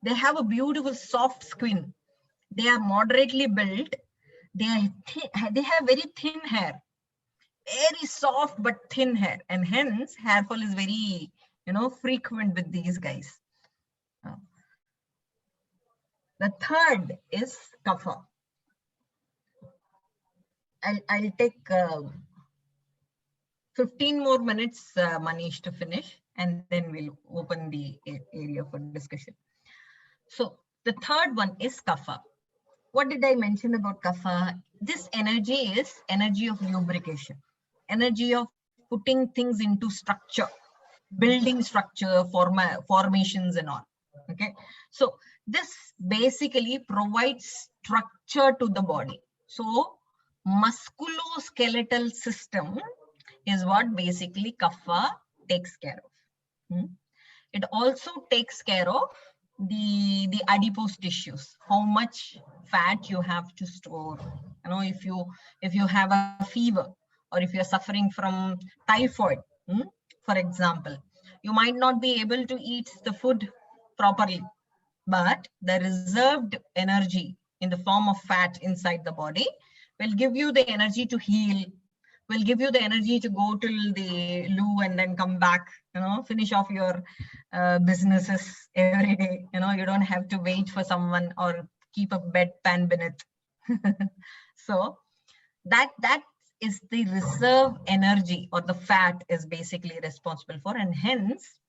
They have a beautiful soft skin. They are moderately built. They have very thin hair, very soft but thin hair, and hence hair fall is very frequent with these guys. The third is Kapha. I'll take 15 more minutes, Manish, to finish, and then we'll open the area for discussion. So the third one is Kapha. What did I mention about Kapha? This energy is energy of lubrication, energy of putting things into structure, building structure, formations and all. Okay, so this basically provides structure to the body. So musculoskeletal system is what basically Kapha takes care of. It also takes care of the adipose tissues, how much fat you have to store. If you have a fever, or if you're suffering from typhoid, for example, you might not be able to eat the food properly, but the reserved energy in the form of fat inside the body will give you the energy to heal, will give you the energy to go till the loo and then come back, finish off your businesses every day. You don't have to wait for someone or keep a bedpan beneath. So that is the reserve energy, or the fat is basically responsible for, and hence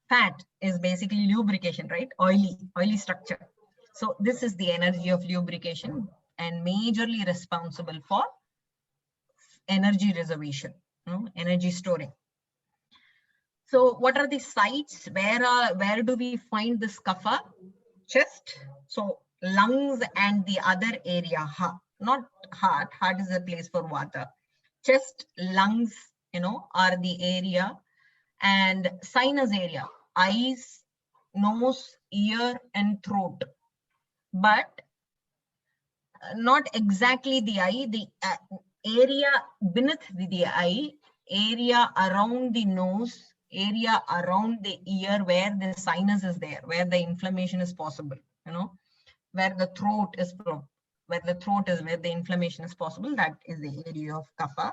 fat is basically lubrication, right? Oily structure. So this is the energy of lubrication and majorly responsible for energy reservation, energy storing. So what are the sites? Where do we find this Kapha? Chest, so lungs and the other area, not heart. Heart is a place for Vata. Chest, lungs, are the area, and sinus area, eyes, nose, ear, and throat. But not exactly the eye, the area beneath the eye, area around the nose, area around the ear, where the sinus is there, where the inflammation is possible, where the throat is where the inflammation is possible. That is the area of Kapha.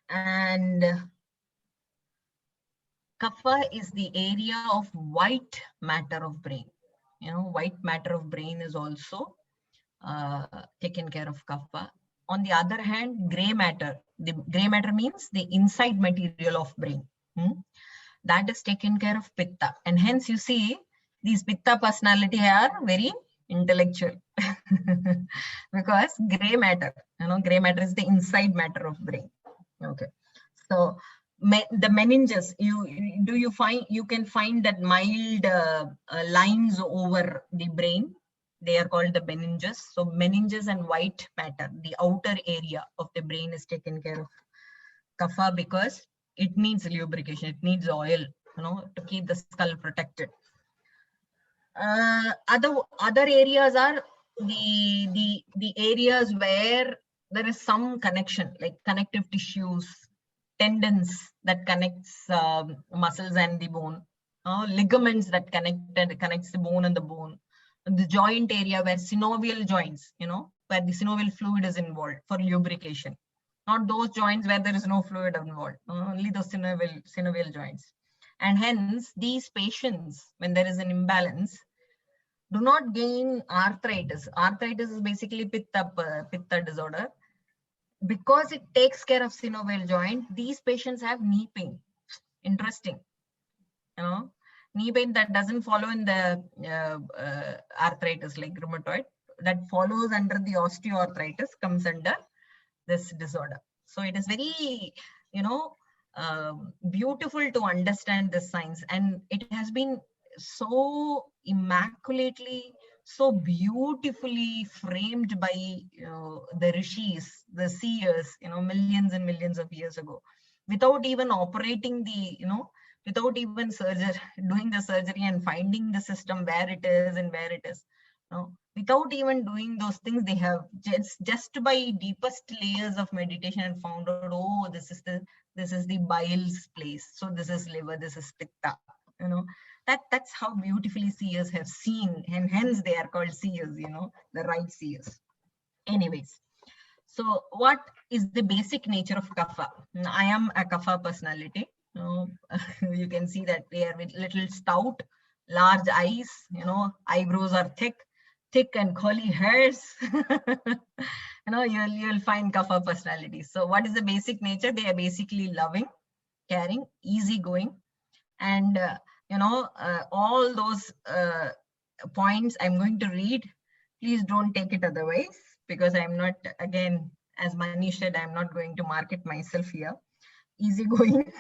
And Kapha is the area of white matter of brain. White matter of brain is also taken care of kapha. On the other hand, gray matter. The gray matter means the inside material of brain. That is taken care of pitta. And hence you see these pitta personality are very intellectual because gray matter, gray matter is the inside matter of brain. Okay. So the meninges, you can find that mild lines over the brain. They are called the meninges. So meninges and white matter, the outer area of the brain is taken care of kapha because it needs lubrication, it needs oil, to keep the skull protected. Other areas are the areas where there is some connection, like connective tissues, tendons that connects muscles and the bone, ligaments that connects the bone and the bone, the joint area where synovial joints, where the synovial fluid is involved for lubrication. Not those joints where there is no fluid involved, only the synovial joints. And hence, these patients, when there is an imbalance, do not gain arthritis. Arthritis is basically pitta disorder. Because it takes care of synovial joint, these patients have knee pain. Interesting. Knee pain that doesn't follow in the arthritis like rheumatoid, that follows under the osteoarthritis, comes under this disorder. So it is very, beautiful to understand this science, and it has been so immaculately, so beautifully framed by the rishis, the seers, millions and millions of years ago, without even operating the, without even doing the surgery and finding the system where it is and where it is. Without even doing those things, they have just by deepest layers of meditation and found out, oh, this is the bile's place. So this is liver, this is pitta. That's how beautifully seers have seen, and hence they are called seers. The right seers. Anyways, so what is the basic nature of kapha? I am a kapha personality. You can see that they are with little stout, large eyes. Eyebrows are thick and curly hairs. You'll find kapha personalities. So what is the basic nature? They are basically loving, caring, easygoing, and all those points I'm going to read. Please don't take it otherwise, because I'm not, again, as Manish said, I'm not going to market myself here. Easygoing,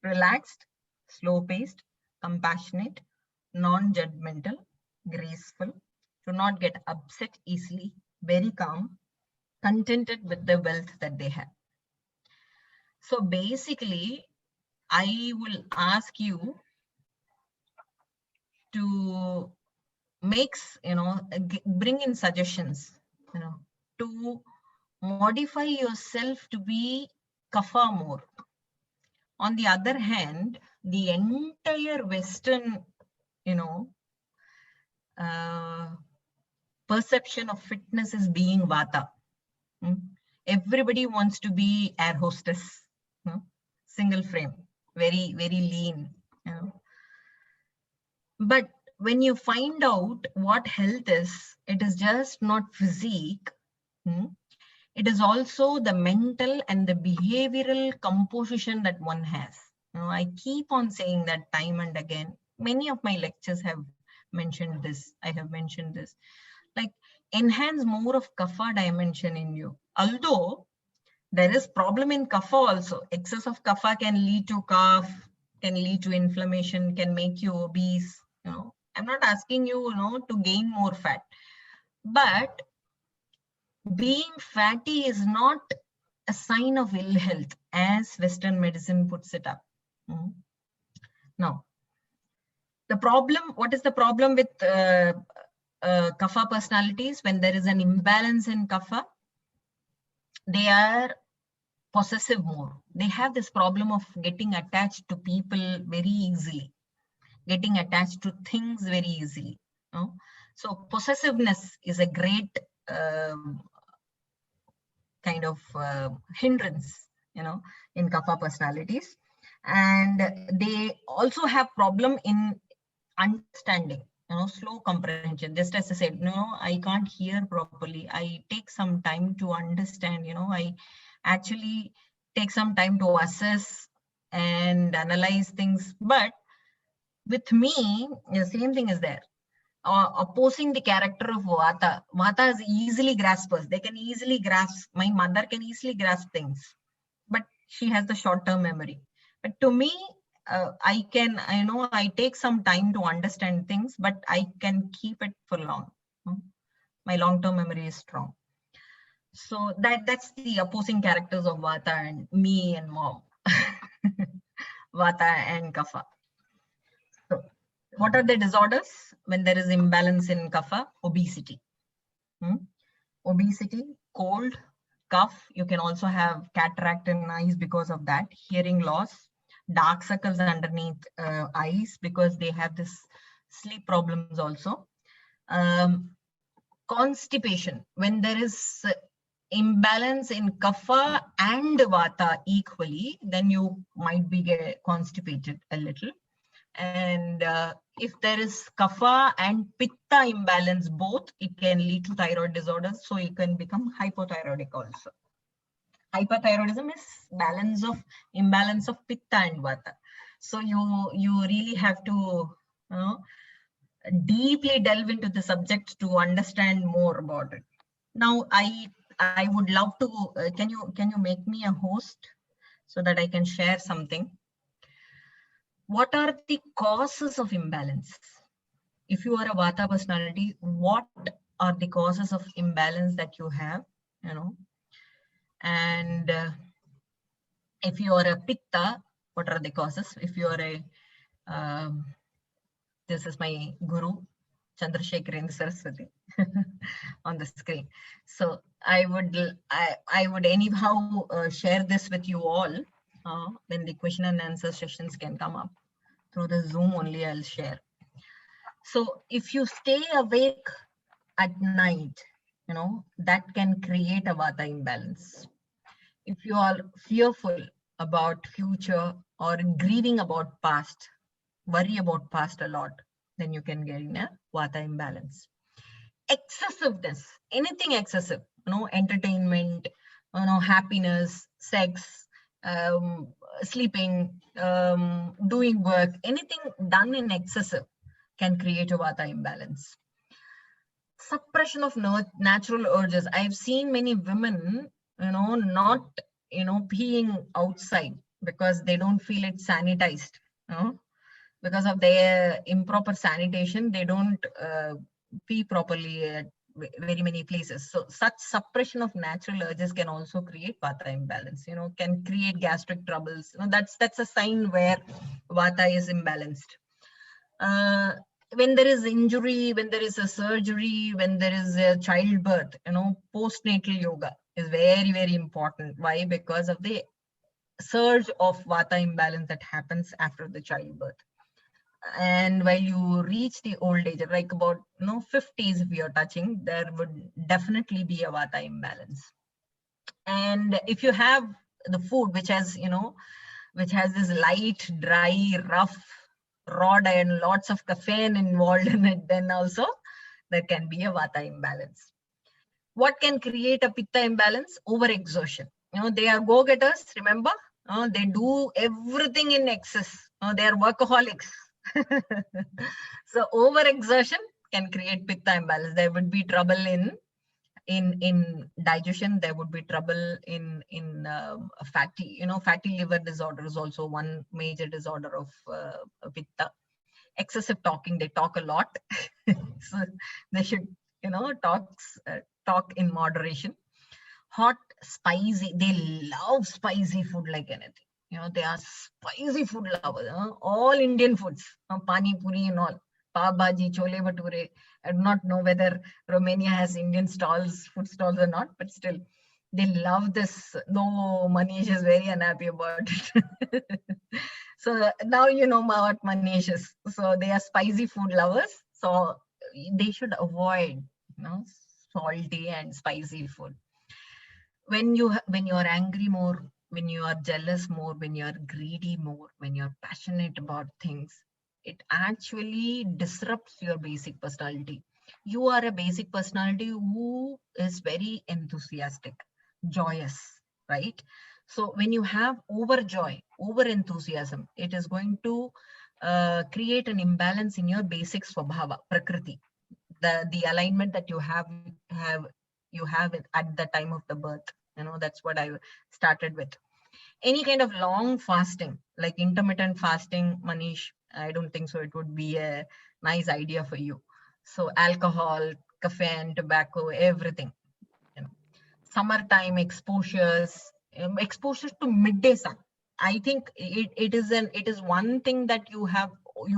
relaxed, slow-paced, compassionate, non-judgmental, graceful, do not get upset easily, very calm, contented with the wealth that they have. So basically, I will ask you to bring in suggestions, to modify yourself to be kapha more. On the other hand, the entire Western, perception of fitness is being vata. Everybody wants to be air hostess, single frame, very, very lean. But when you find out what health is, it is just not physique. It is also the mental and the behavioral composition that one has. I keep on saying that time and again. Many of my lectures have mentioned this. I have mentioned this. Like, enhance more of kapha dimension in you. Although there is problem in kapha also. Excess of kapha can lead to cough, can lead to inflammation, can make you obese. I'm not asking you, to gain more fat. But being fatty is not a sign of ill health, as Western medicine puts it up. Now, what is the problem with kapha personalities? When there is an imbalance in kapha, they are possessive more. They have this problem of getting attached to people very easily, getting attached to things very easily. So possessiveness is a great kind of hindrance, in kapha personalities. and they also have problem in understanding, slow comprehension. Just as I said, I can't hear properly. I take some time to understand, I actually take some time to assess and analyze things. But with me, the same thing is there. Opposing the character of Vata. Vata is easily graspers. They can easily grasp. My mother can easily grasp things, but she has the short-term memory. But to me, I can, I take some time to understand things, but I can keep it for long. My long-term memory is strong. So that's the opposing characters of Vata and me and mom. Vata and Kapha. So what are the disorders when there is imbalance in Kapha? Obesity. Obesity, cold, cough. You can also have cataract in eyes because of that. Hearing loss, dark circles underneath eyes because they have this sleep problems also. Constipation, when there is imbalance in Kapha and Vata equally, then you might be constipated a little. And if there is Kapha and Pitta imbalance both, it can lead to thyroid disorders. So you can become hypothyroidic also. Hyperthyroidism is imbalance of Pitta and Vata. So you really have to deeply delve into the subject to understand more about it. Now I would love to. Can you make me a host so that I can share something? What are the causes of imbalance? If you are a Vata personality, what are the causes of imbalance that you have? And if you are a Pitta, what are the causes? If you are a this is my guru, Chandrasekharendra Saraswati, on the screen. So I would anyhow share this with you all when the question and answer sessions can come up. Through the Zoom only I'll share. So if you stay awake at night, that can create a Vata imbalance. If you are fearful about future or grieving about past, worry about past a lot, then you can get in a Vata imbalance. Excessiveness, anything excessive, entertainment, happiness, sex, sleeping, doing work, anything done in excessive can create a Vata imbalance. Suppression of natural urges. I've seen many women, not, peeing outside because they don't feel it sanitized. Because of their improper sanitation, they don't pee properly at very many places. So such suppression of natural urges can also create Vata imbalance, can create gastric troubles. That's a sign where Vata is imbalanced. When there is injury, when there is a surgery, when there is a childbirth, postnatal yoga is very, very important. Why? Because of the surge of Vata imbalance that happens after the childbirth. And while you reach the old age, like about 50s, if you're touching, there would definitely be a Vata imbalance. And if you have the food which has this light, dry, rough, raw and lots of caffeine involved in it, then also there can be a Vata imbalance. What can create a Pitta imbalance? Overexertion. They are go-getters, remember? They do everything in excess. They are workaholics. So overexertion can create Pitta imbalance. There would be trouble in digestion. There would be trouble in fatty liver disorder is also one major disorder of Pitta. Excessive talking. They talk a lot. So they should talk in moderation. Hot, spicy. They love spicy food like anything. They are spicy food lovers. All Indian foods, pani puri and all, pav bhaji, chole bhature. I do not know whether Romania has Indian food stalls or not, but still, they love this. No, Manish is very unhappy about it. So now you know what Manish is. So they are spicy food lovers. So they should avoid, salty and spicy food. When you are angry more, when you are jealous more, when you are greedy more, when you're passionate about things, it actually disrupts your basic personality. You are a basic personality who is very enthusiastic, joyous, right? So when you have over joy, over enthusiasm, it is going to create an imbalance in your basic swabhava, prakriti, the alignment that you have it at the time of the birth. That's what I started with. Any kind of long fasting, like intermittent fasting, Manish, I don't think so. It would be a nice idea for you. So alcohol, caffeine, tobacco, everything. You know, summertime exposures, exposures to midday sun. I think it is one thing that you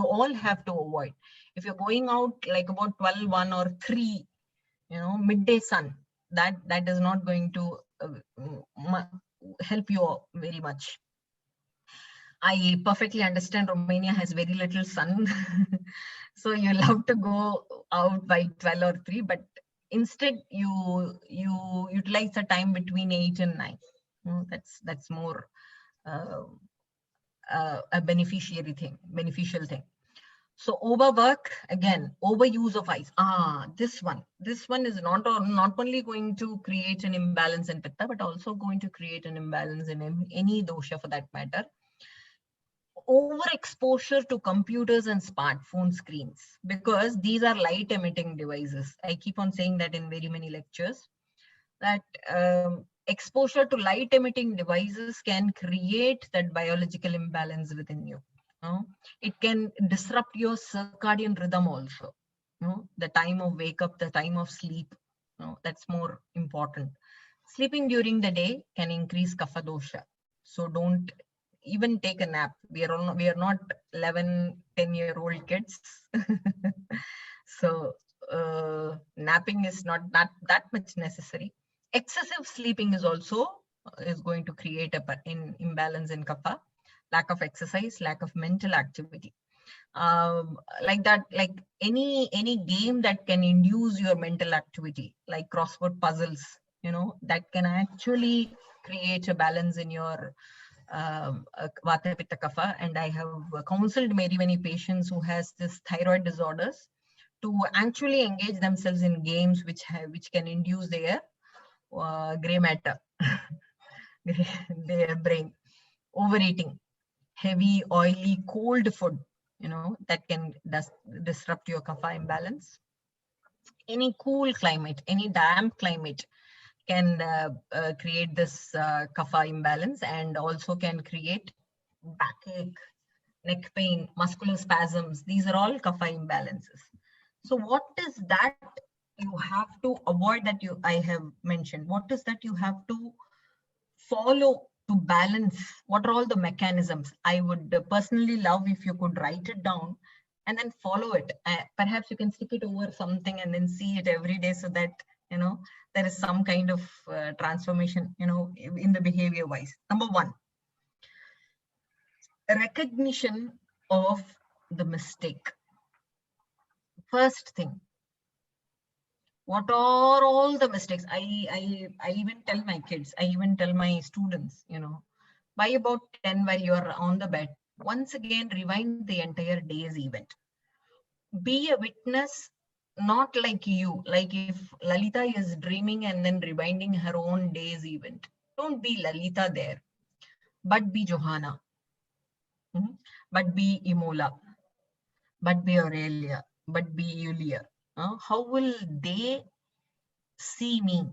all have to avoid. If you're going out like about 12, 1 or 3, midday sun, that is not going to help you very much. I perfectly understand Romania has very little sun. So you love to go out by 12 or 3, but instead you utilize the time between 8 and 9. That's more a beneficial thing. So overwork, again, overuse of ice. This one is not only going to create an imbalance in pitta, but also going to create an imbalance in any dosha for that matter. Overexposure to computers and smartphone screens, because these are light emitting devices. I keep on saying that in very many lectures, that exposure to light emitting devices can create that biological imbalance within you. It can disrupt your circadian rhythm also. The time of wake up, the time of sleep, that's more important. Sleeping during the day can increase kapha dosha. So don't even take a nap. We are not 11, 10-year-old kids. So napping is not that much necessary. Excessive sleeping is also is going to create an imbalance in kapha. Lack of exercise, lack of mental activity. Like that, like any game that can induce your mental activity, like crossword puzzles, that can actually create a balance in your vata pitta kapha. And I have counseled many patients who has this thyroid disorders to actually engage themselves in games which can induce their gray matter, their brain. Overeating, heavy, oily, cold food, that can disrupt your kapha imbalance. Any cool climate, any damp climate can create this kapha imbalance, and also can create backache, neck pain, muscular spasms. These are all kapha imbalances. So what is that you have to avoid, that I have mentioned? What is that you have to follow to balance? What are all the mechanisms? I would personally love if you could write it down and then follow it. Perhaps you can stick it over something and then see it every day, so that there is some kind of transformation in the behavior wise. Number 1, recognition of the mistake. First thing, what are all the mistakes? I even tell my kids, I even tell my students, by about 10, while you're on the bed, once again rewind the entire day's event. Be a witness, not like you, like if Lalita is dreaming and then rewinding her own day's event. Don't be Lalita there, but be Johanna, but be Imola, but be Aurelia, but be Yulia. How will they see me?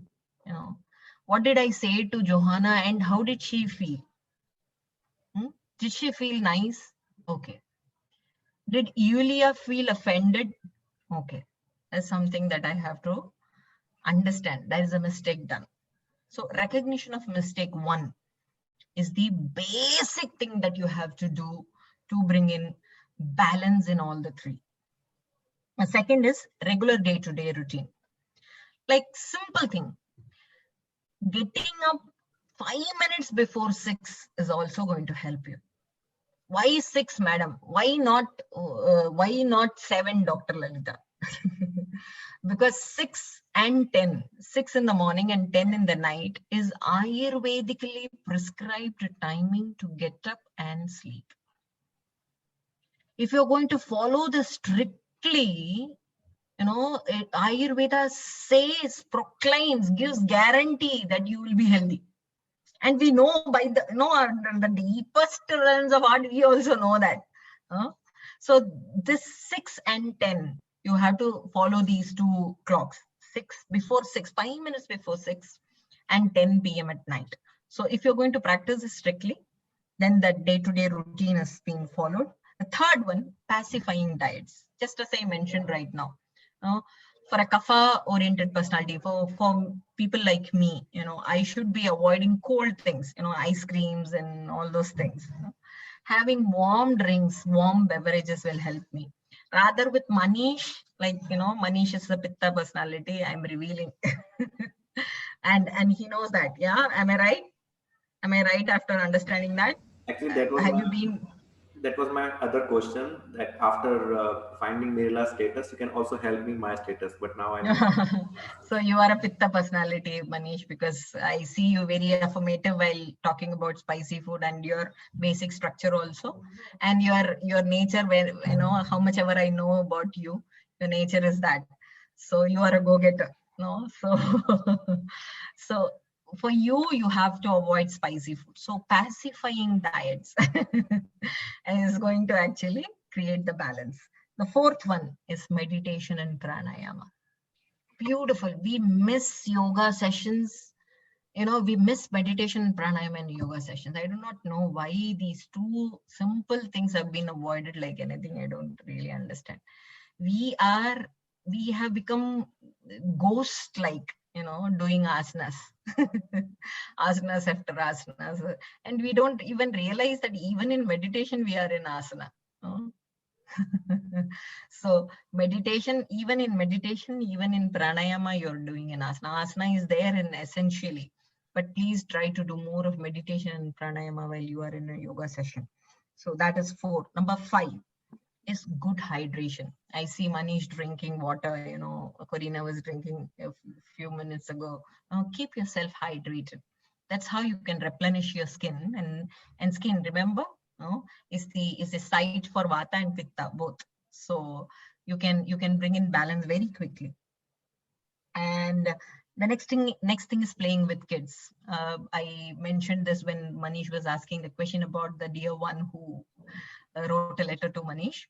What did I say to Johanna and how did she feel? Did she feel nice? Okay. Did Yulia feel offended? Okay. That's something that I have to understand. That is a mistake done. So recognition of mistake 1 is the basic thing that you have to do to bring in balance in all the 3. The second is regular day-to-day routine. Like simple thing, getting up 5 minutes before 6 is also going to help you. Why 6, madam? Why not 7, Dr. Lalita? because 6 and 10, 6 in the morning and 10 in the night is Ayurvedically prescribed timing to get up and sleep. If you're going to follow this strictly, Ayurveda says, proclaims, gives guarantee that you will be healthy. And we know by the deepest realms of art, we also know that. So this 6 and 10, you have to follow these two clocks, 5 minutes before 6 and 10 p.m. at night. So if you're going to practice this strictly, then the day-to-day routine is being followed. The third one, pacifying diets, just as I mentioned right now. For a kapha-oriented personality, for people like me, I should be avoiding cold things, ice creams and all those things. Having warm drinks, warm beverages will help me. Rather with Manish, Manish is a Pitta personality, I'm revealing. and he knows that, yeah? Am I right? Am I right after understanding that? Actually, that was my other question, that after finding Mirla's status, you can also help me my status, but now I know. So you are a Pitta personality, Manish, because I see you very affirmative while talking about spicy food and your basic structure also, and your nature, where how much ever I know about you, your nature is that. So you are a go-getter, no? So so for you, you have to avoid spicy food. So pacifying diets is going to actually create the balance. The fourth one is meditation and pranayama. Beautiful. We miss yoga sessions. We miss meditation and pranayama and yoga sessions. I do not know why these two simple things have been avoided like anything. I don't really understand. We have become ghost-like, doing asanas, asanas after asanas. And we don't even realize that even in meditation, we are in asana. So meditation, even in pranayama, you're doing an asana. Asana is there in essentially, but please try to do more of meditation and pranayama while you are in a yoga session. So that is 4. Number 5 is good hydration. I see Manish drinking water, Corina was drinking a few minutes ago. Keep yourself hydrated. That's how you can replenish your skin, and skin, remember, is the site for Vata and Pitta both. So you can bring in balance very quickly. And the next thing is playing with kids. I mentioned this when Manish was asking the question about the dear one who wrote a letter to Manish.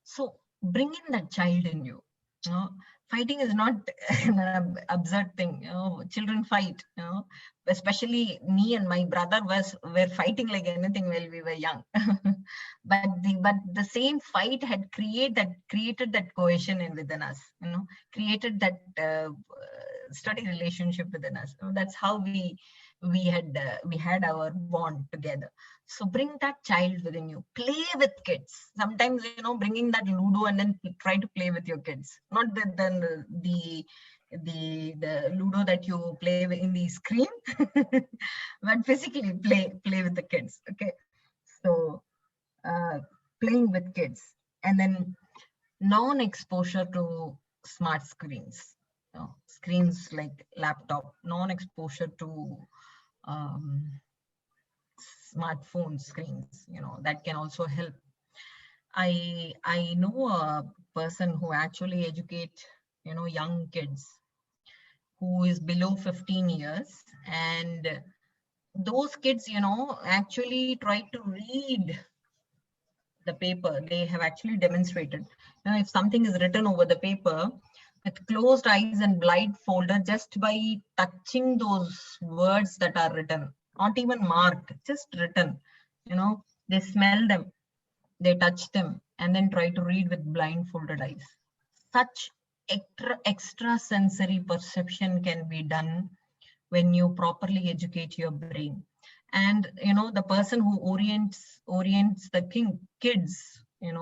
So bring in that child in you. Fighting is not an absurd thing. Children fight. Especially me and my brother were fighting like anything while we were young. but the same fight had created that cohesion within us. Created that steady relationship within us. That's how we had our bond together. So bring that child within you. Play with kids. Sometimes, bringing that Ludo and then try to play with your kids. Not the Ludo that you play in the screen, but physically play with the kids. Okay. So playing with kids, and then non-exposure to smart screens. Screens like laptop, non-exposure to smartphone screens, that can also help. I know a person who actually educate, young kids who is below 15 years, and those kids, actually try to read the paper. They have actually demonstrated, if something is written over the paper, with closed eyes and blindfolded, just by touching those words that are written, not even marked, just written, they smell them, they touch them, and then try to read with blindfolded eyes. Such extra sensory perception can be done when you properly educate your brain. And the person who orients the kids,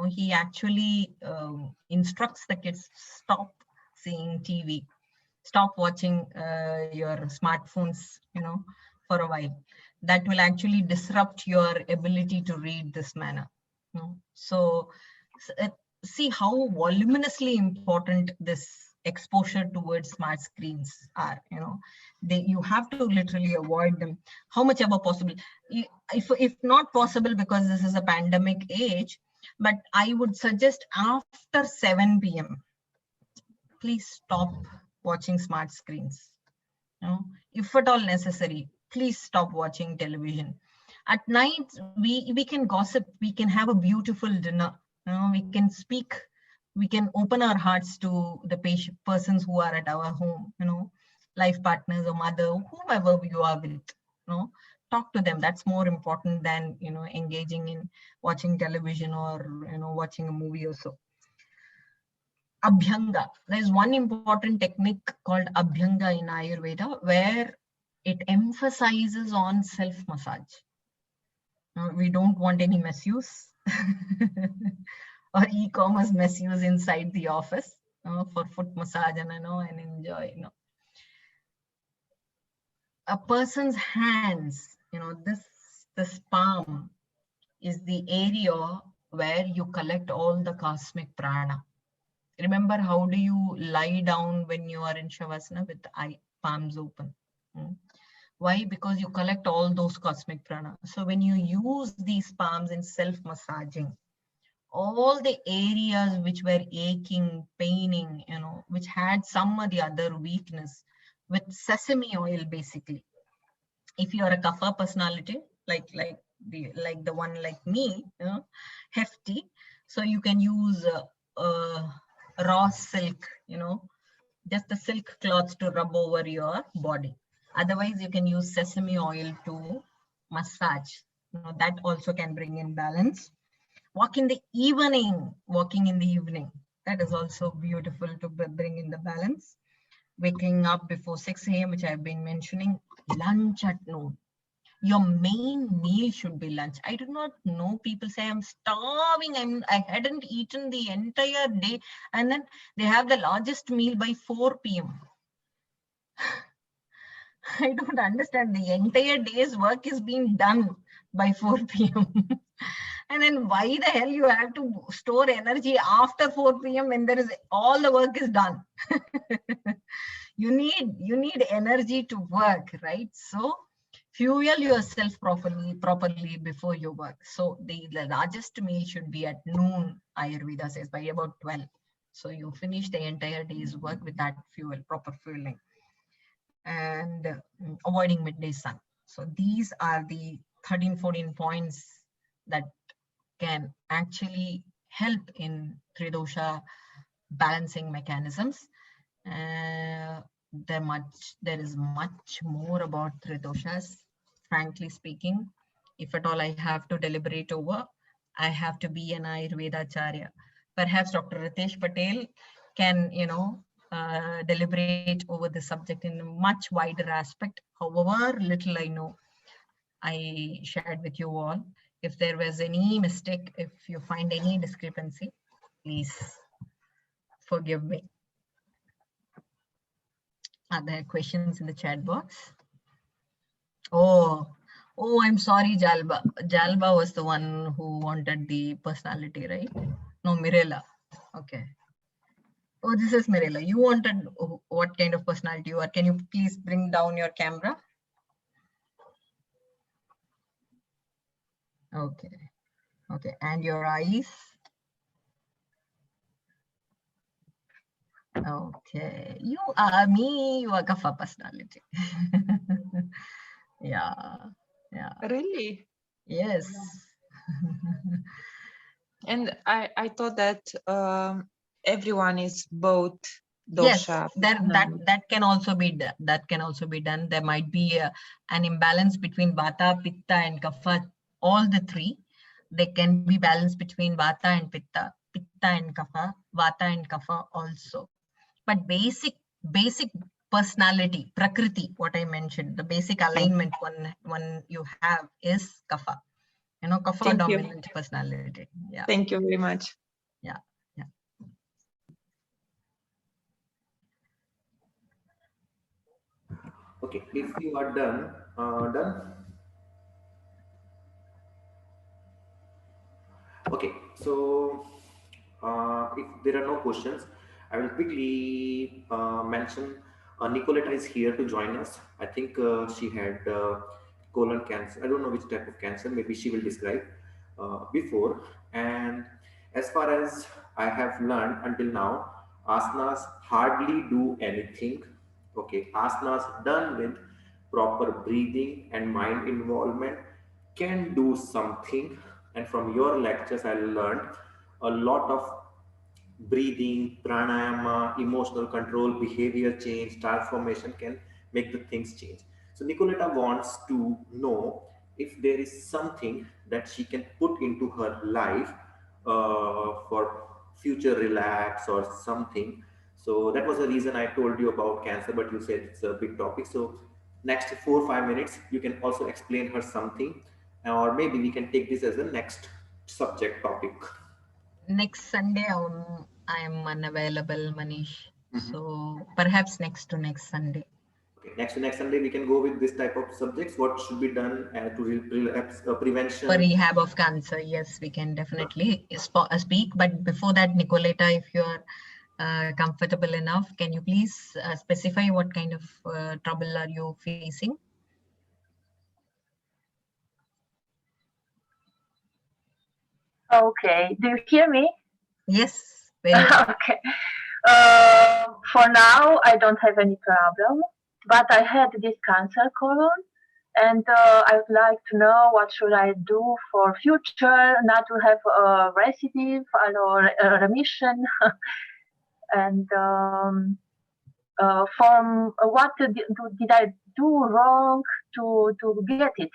he actually instructs the kids, stop seeing TV, stop watching your smartphones, for a while. That will actually disrupt your ability to read this manner. So see how voluminously important this exposure towards smart screens are, you have to literally avoid them how much ever possible. If not possible, because this is a pandemic age, but I would suggest after 7 p.m. please stop watching smart screens. If at all necessary, please stop watching television. At night, we can gossip, we can have a beautiful dinner. We can speak, we can open our hearts to the persons who are at our home, life partners or mother, whomever you are with. Talk to them. That's more important than engaging in watching television or watching a movie or so. Abhyanga. There's one important technique called Abhyanga in Ayurveda where it emphasizes on self-massage. We don't want any misuse or e-commerce misuse inside the office for foot massage and enjoy. A person's hands, this palm is the area where you collect all the cosmic prana. Remember, how do you lie down when you are in Shavasana with palms open? Why? Because you collect all those cosmic prana. So when you use these palms in self-massaging, all the areas which were aching, paining, which had some or the other weakness, with sesame oil, basically. If you are a kapha personality, like the one like me, hefty, so you can use raw silk, just the silk cloth to rub over your body. Otherwise, you can use sesame oil to massage. That also can bring in balance. Walking in the evening, that is also beautiful to bring in the balance. Waking up before 6 a.m., which I've been mentioning. Lunch at noon. Your main meal should be lunch. I do not know, people say I'm starving, I hadn't eaten the entire day, and then they have the largest meal by 4 p.m. I don't understand. The entire day's work is being done by 4 p.m. And then why the hell you have to store energy after 4 p.m. when there is all the work is done? You need energy to work, right? So fuel yourself properly before you work. So the largest meal should be at noon, Ayurveda says, by about 12. So you finish the entire day's work with that proper fueling. And avoiding midday sun. So these are the 13, 14 points that can actually help in Tridosha balancing mechanisms. There is much more about Tridoshas. Frankly speaking, if at all I have to deliberate over, I have to be an Ayurveda Acharya. Perhaps Dr. Ritesh Patel can, deliberate over the subject in a much wider aspect. However little I know, I shared with you all. If there was any mistake, if you find any discrepancy, please forgive me. Are there questions in the chat box? Oh, I'm sorry, Jalba. Jalba was the one who wanted the personality, right? No, Mirela. Okay. Oh, this is Mirela. You wanted what kind of personality you are? Can you please bring down your camera? Okay. Okay. And your eyes? Okay. You are me. You are Kapha personality. Yeah. Yeah. Really? Yes. And I thought that everyone is both Yes, dosha. that can also be done. That can also be done. There might be an imbalance between Vata, Pitta, and Kapha. All the three, they can be balanced between Vata and Pitta, Pitta and Kapha, Vata and Kapha also. But basic personality, Prakriti, what I mentioned, the basic alignment one you have is Kapha. Kapha dominant personality. Yeah. Thank you very much. Yeah. Yeah. Okay, if you are done. Okay, so if there are no questions, I will quickly mention Nicoletta is here to join us. I think she had colon cancer. I don't know which type of cancer. Maybe she will describe before. And as far as I have learned until now, asanas hardly do anything. Okay, asanas done with proper breathing and mind involvement can do something. And from your lectures, I learned a lot of breathing, pranayama, emotional control, behavior change, transformation can make the things change. So Nicoletta wants to know if there is something that she can put into her life for future relapse or something. So that was the reason I told you about cancer, but you said it's a big topic. So next 4 or 5 minutes, you can also explain her something, or maybe we can take this as a next subject topic. Next Sunday, I am unavailable, Manish. Mhm. So perhaps next to next Sunday. Okay, next to next Sunday, we can go with this type of subjects. What should be done to relapse For prevention? rehab of cancer, yes, we can definitely speak. But before that, Nicoletta, if you are comfortable enough, can you please specify what kind of trouble are you facing? Okay, do you hear me? Yes, very well. Okay. For now, I don't have any problem, but I had this cancer colon, and I would like to know what should I do for future, not to have a recidive or a remission, and from what did I do wrong to get it?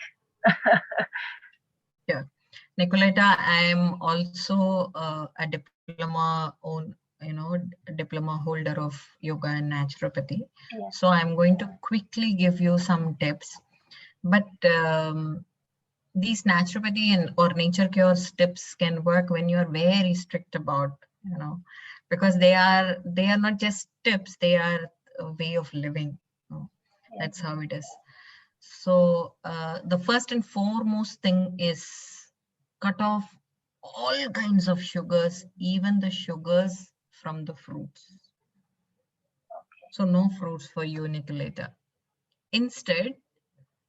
Yeah, Nicoletta, I am also a diploma diploma holder of yoga and naturopathy. Yeah. So I'm going to quickly give you some tips. But these naturopathy and or nature cures tips can work when you are very strict about, because they are not just tips, they are a way of living. That's how it is. So the first and foremost thing is cut off all kinds of sugars, even the sugars from the fruits. So no fruits for you, Nicoletta. Instead,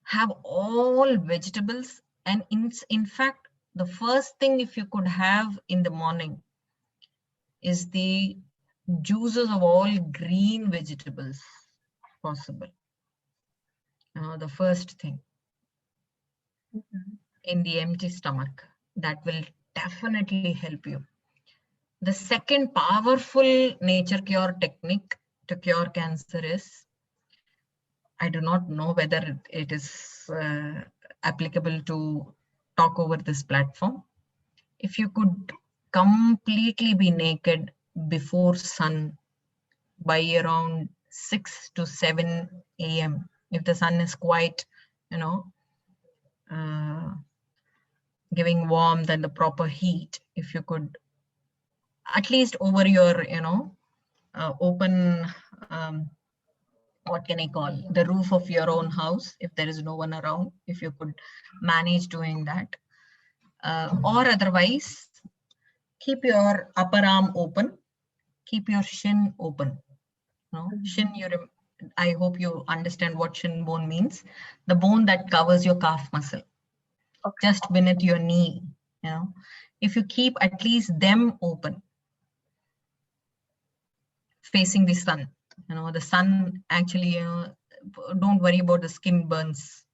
have all vegetables, and in fact, the first thing if you could have in the morning is the juices of all green vegetables possible. The first thing in the empty stomach, that will definitely help you. The second powerful nature cure technique to cure cancer is, I do not know whether it is applicable to talk over this platform. If you could completely be naked before sun by around 6 to 7 a.m., if the sun is quite, giving warmth and the proper heat, if you could at least over your, open, what can I call, the roof of your own house, if there is no one around, if you could manage doing that, or otherwise, keep your upper arm open, keep your shin open. Shin, I hope you understand what shin bone means. The bone that covers your calf muscle, just beneath your knee. If you keep at least them open, facing the sun, the sun actually, don't worry about the skin burns.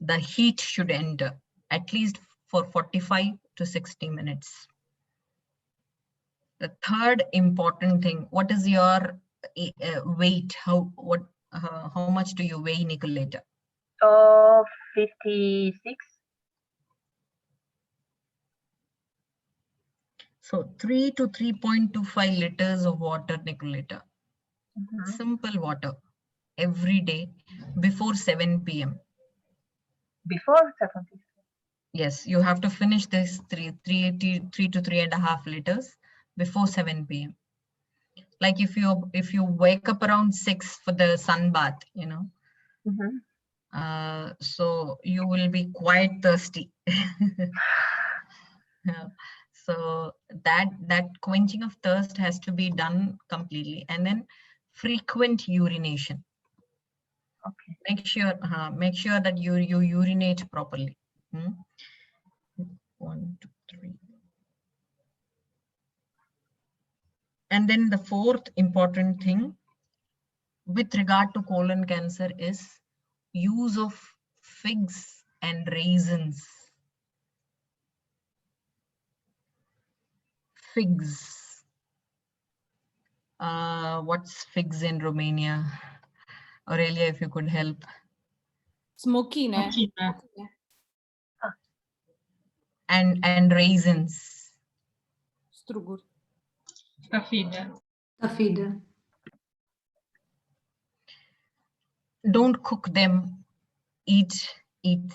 The heat should enter at least for 45 to 60 minutes. The third important thing, what is your weight? How much do you weigh, Nicoletta? 56. So 3 to 3.25 liters of water, Nicoletta. Simple water every day before 7 p.m. Before 7 p.m. Yes, you have to finish this 3 to 3.5 liters before 7 p.m. Like if you wake up around 6 for the sun bath, so you will be quite thirsty. So that quenching of thirst has to be done completely, and then frequent urination. Okay. Make sure that you urinate properly. 1, 2, 3. And then the fourth important thing with regard to colon cancer is use of figs and raisins. Figs. What's figs in Romania? Aurelia, if you could help. Smochine. And raisins. Struguri. Stafide. Don't cook them, eat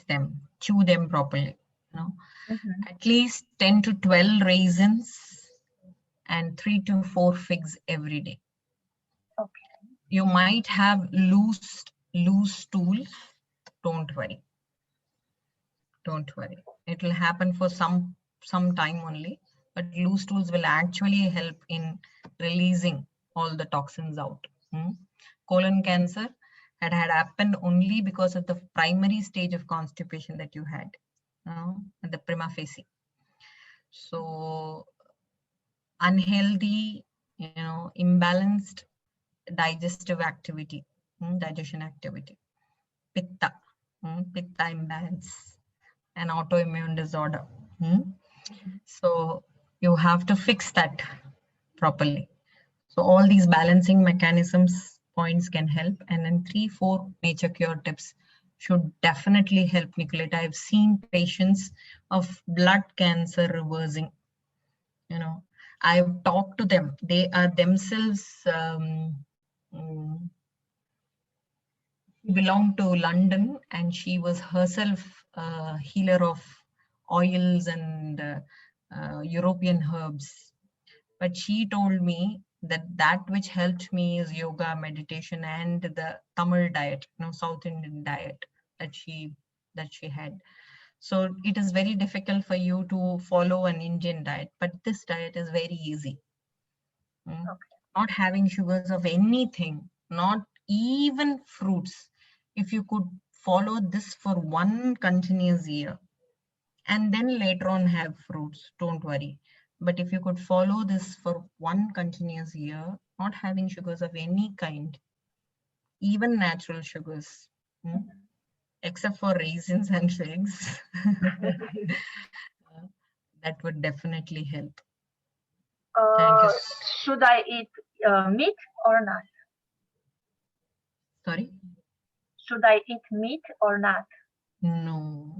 them, chew them properly. At least 10 to 12 raisins and 3 to 4 figs every day. Okay. You might have loose stools. Don't worry. It will happen for some time only, but loose stools will actually help in releasing all the toxins out. Colon cancer had happened only because of the primary stage of constipation that you had, the prima facie. So unhealthy, imbalanced digestive activity, digestion activity, pitta imbalance, an autoimmune disorder. So you have to fix that properly. So all these balancing mechanisms points can help, and then 3-4 nature cure tips should definitely help, Nicoletta. I've seen patients of blood cancer reversing. I've talked to them. They are themselves belong to London, and she was herself a healer of oils and European herbs. But she told me that which helped me is yoga, meditation, and the Tamil diet, South Indian diet that she had. So it is very difficult for you to follow an Indian diet, but this diet is very easy. Not having sugars of anything, not even fruits. If you could follow this for 1 continuous year and then later on have fruits, don't worry. But if you could follow this for 1 continuous year, not having sugars of any kind, even natural sugars, except for raisins and figs, that would definitely help. Thank you. Should I eat meat or not? Sorry? Should I eat meat or not? No.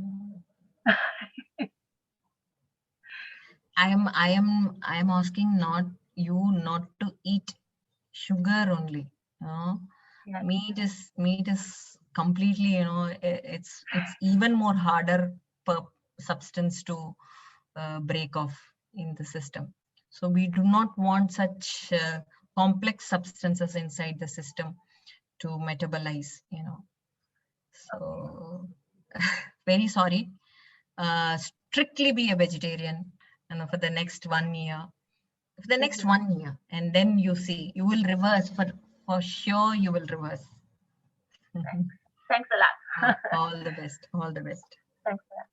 I am asking not to eat sugar only. Yes. Meat is completely, it's even more harder per substance to break off in the system. So we do not want such complex substances inside the system to metabolize, So very sorry. Strictly be a vegetarian, for the next 1 year. For the next 1 year, and then you see, you will reverse for sure. You will reverse. Thanks a lot. All the best. All the best. Thanks a lot.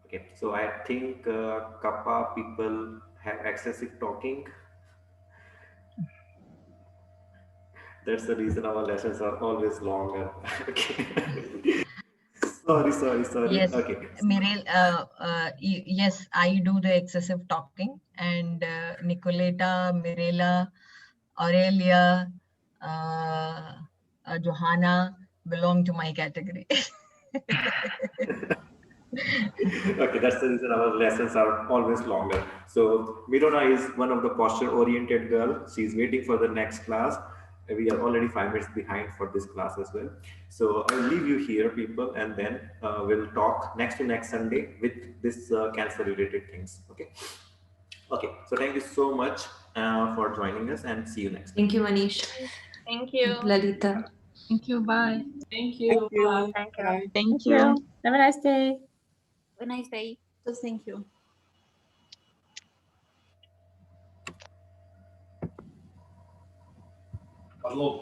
Okay, so I think Kappa people have excessive talking. That's the reason our lessons are always longer. Okay. Sorry. Yes, Okay. Mirel, yes, I do the excessive talking, and Nicoletta, Mirela, Aurelia, Johanna belong to my category. Okay, that's the reason our lessons are always longer. So Mirona is one of the posture-oriented girl. She's waiting for the next class. We are already 5 minutes behind for this class as well. So I'll leave you here, people, and then we'll talk next Sunday with this cancer-related things. Okay. Okay. So thank you so much for joining us, and see you next time. Thank you, Manish. Thank you. Lalita. Thank you. Bye. Thank you. Bye. Thank you. Bye. Thank you. Have a nice day. Have a nice day. Thank you. Hello.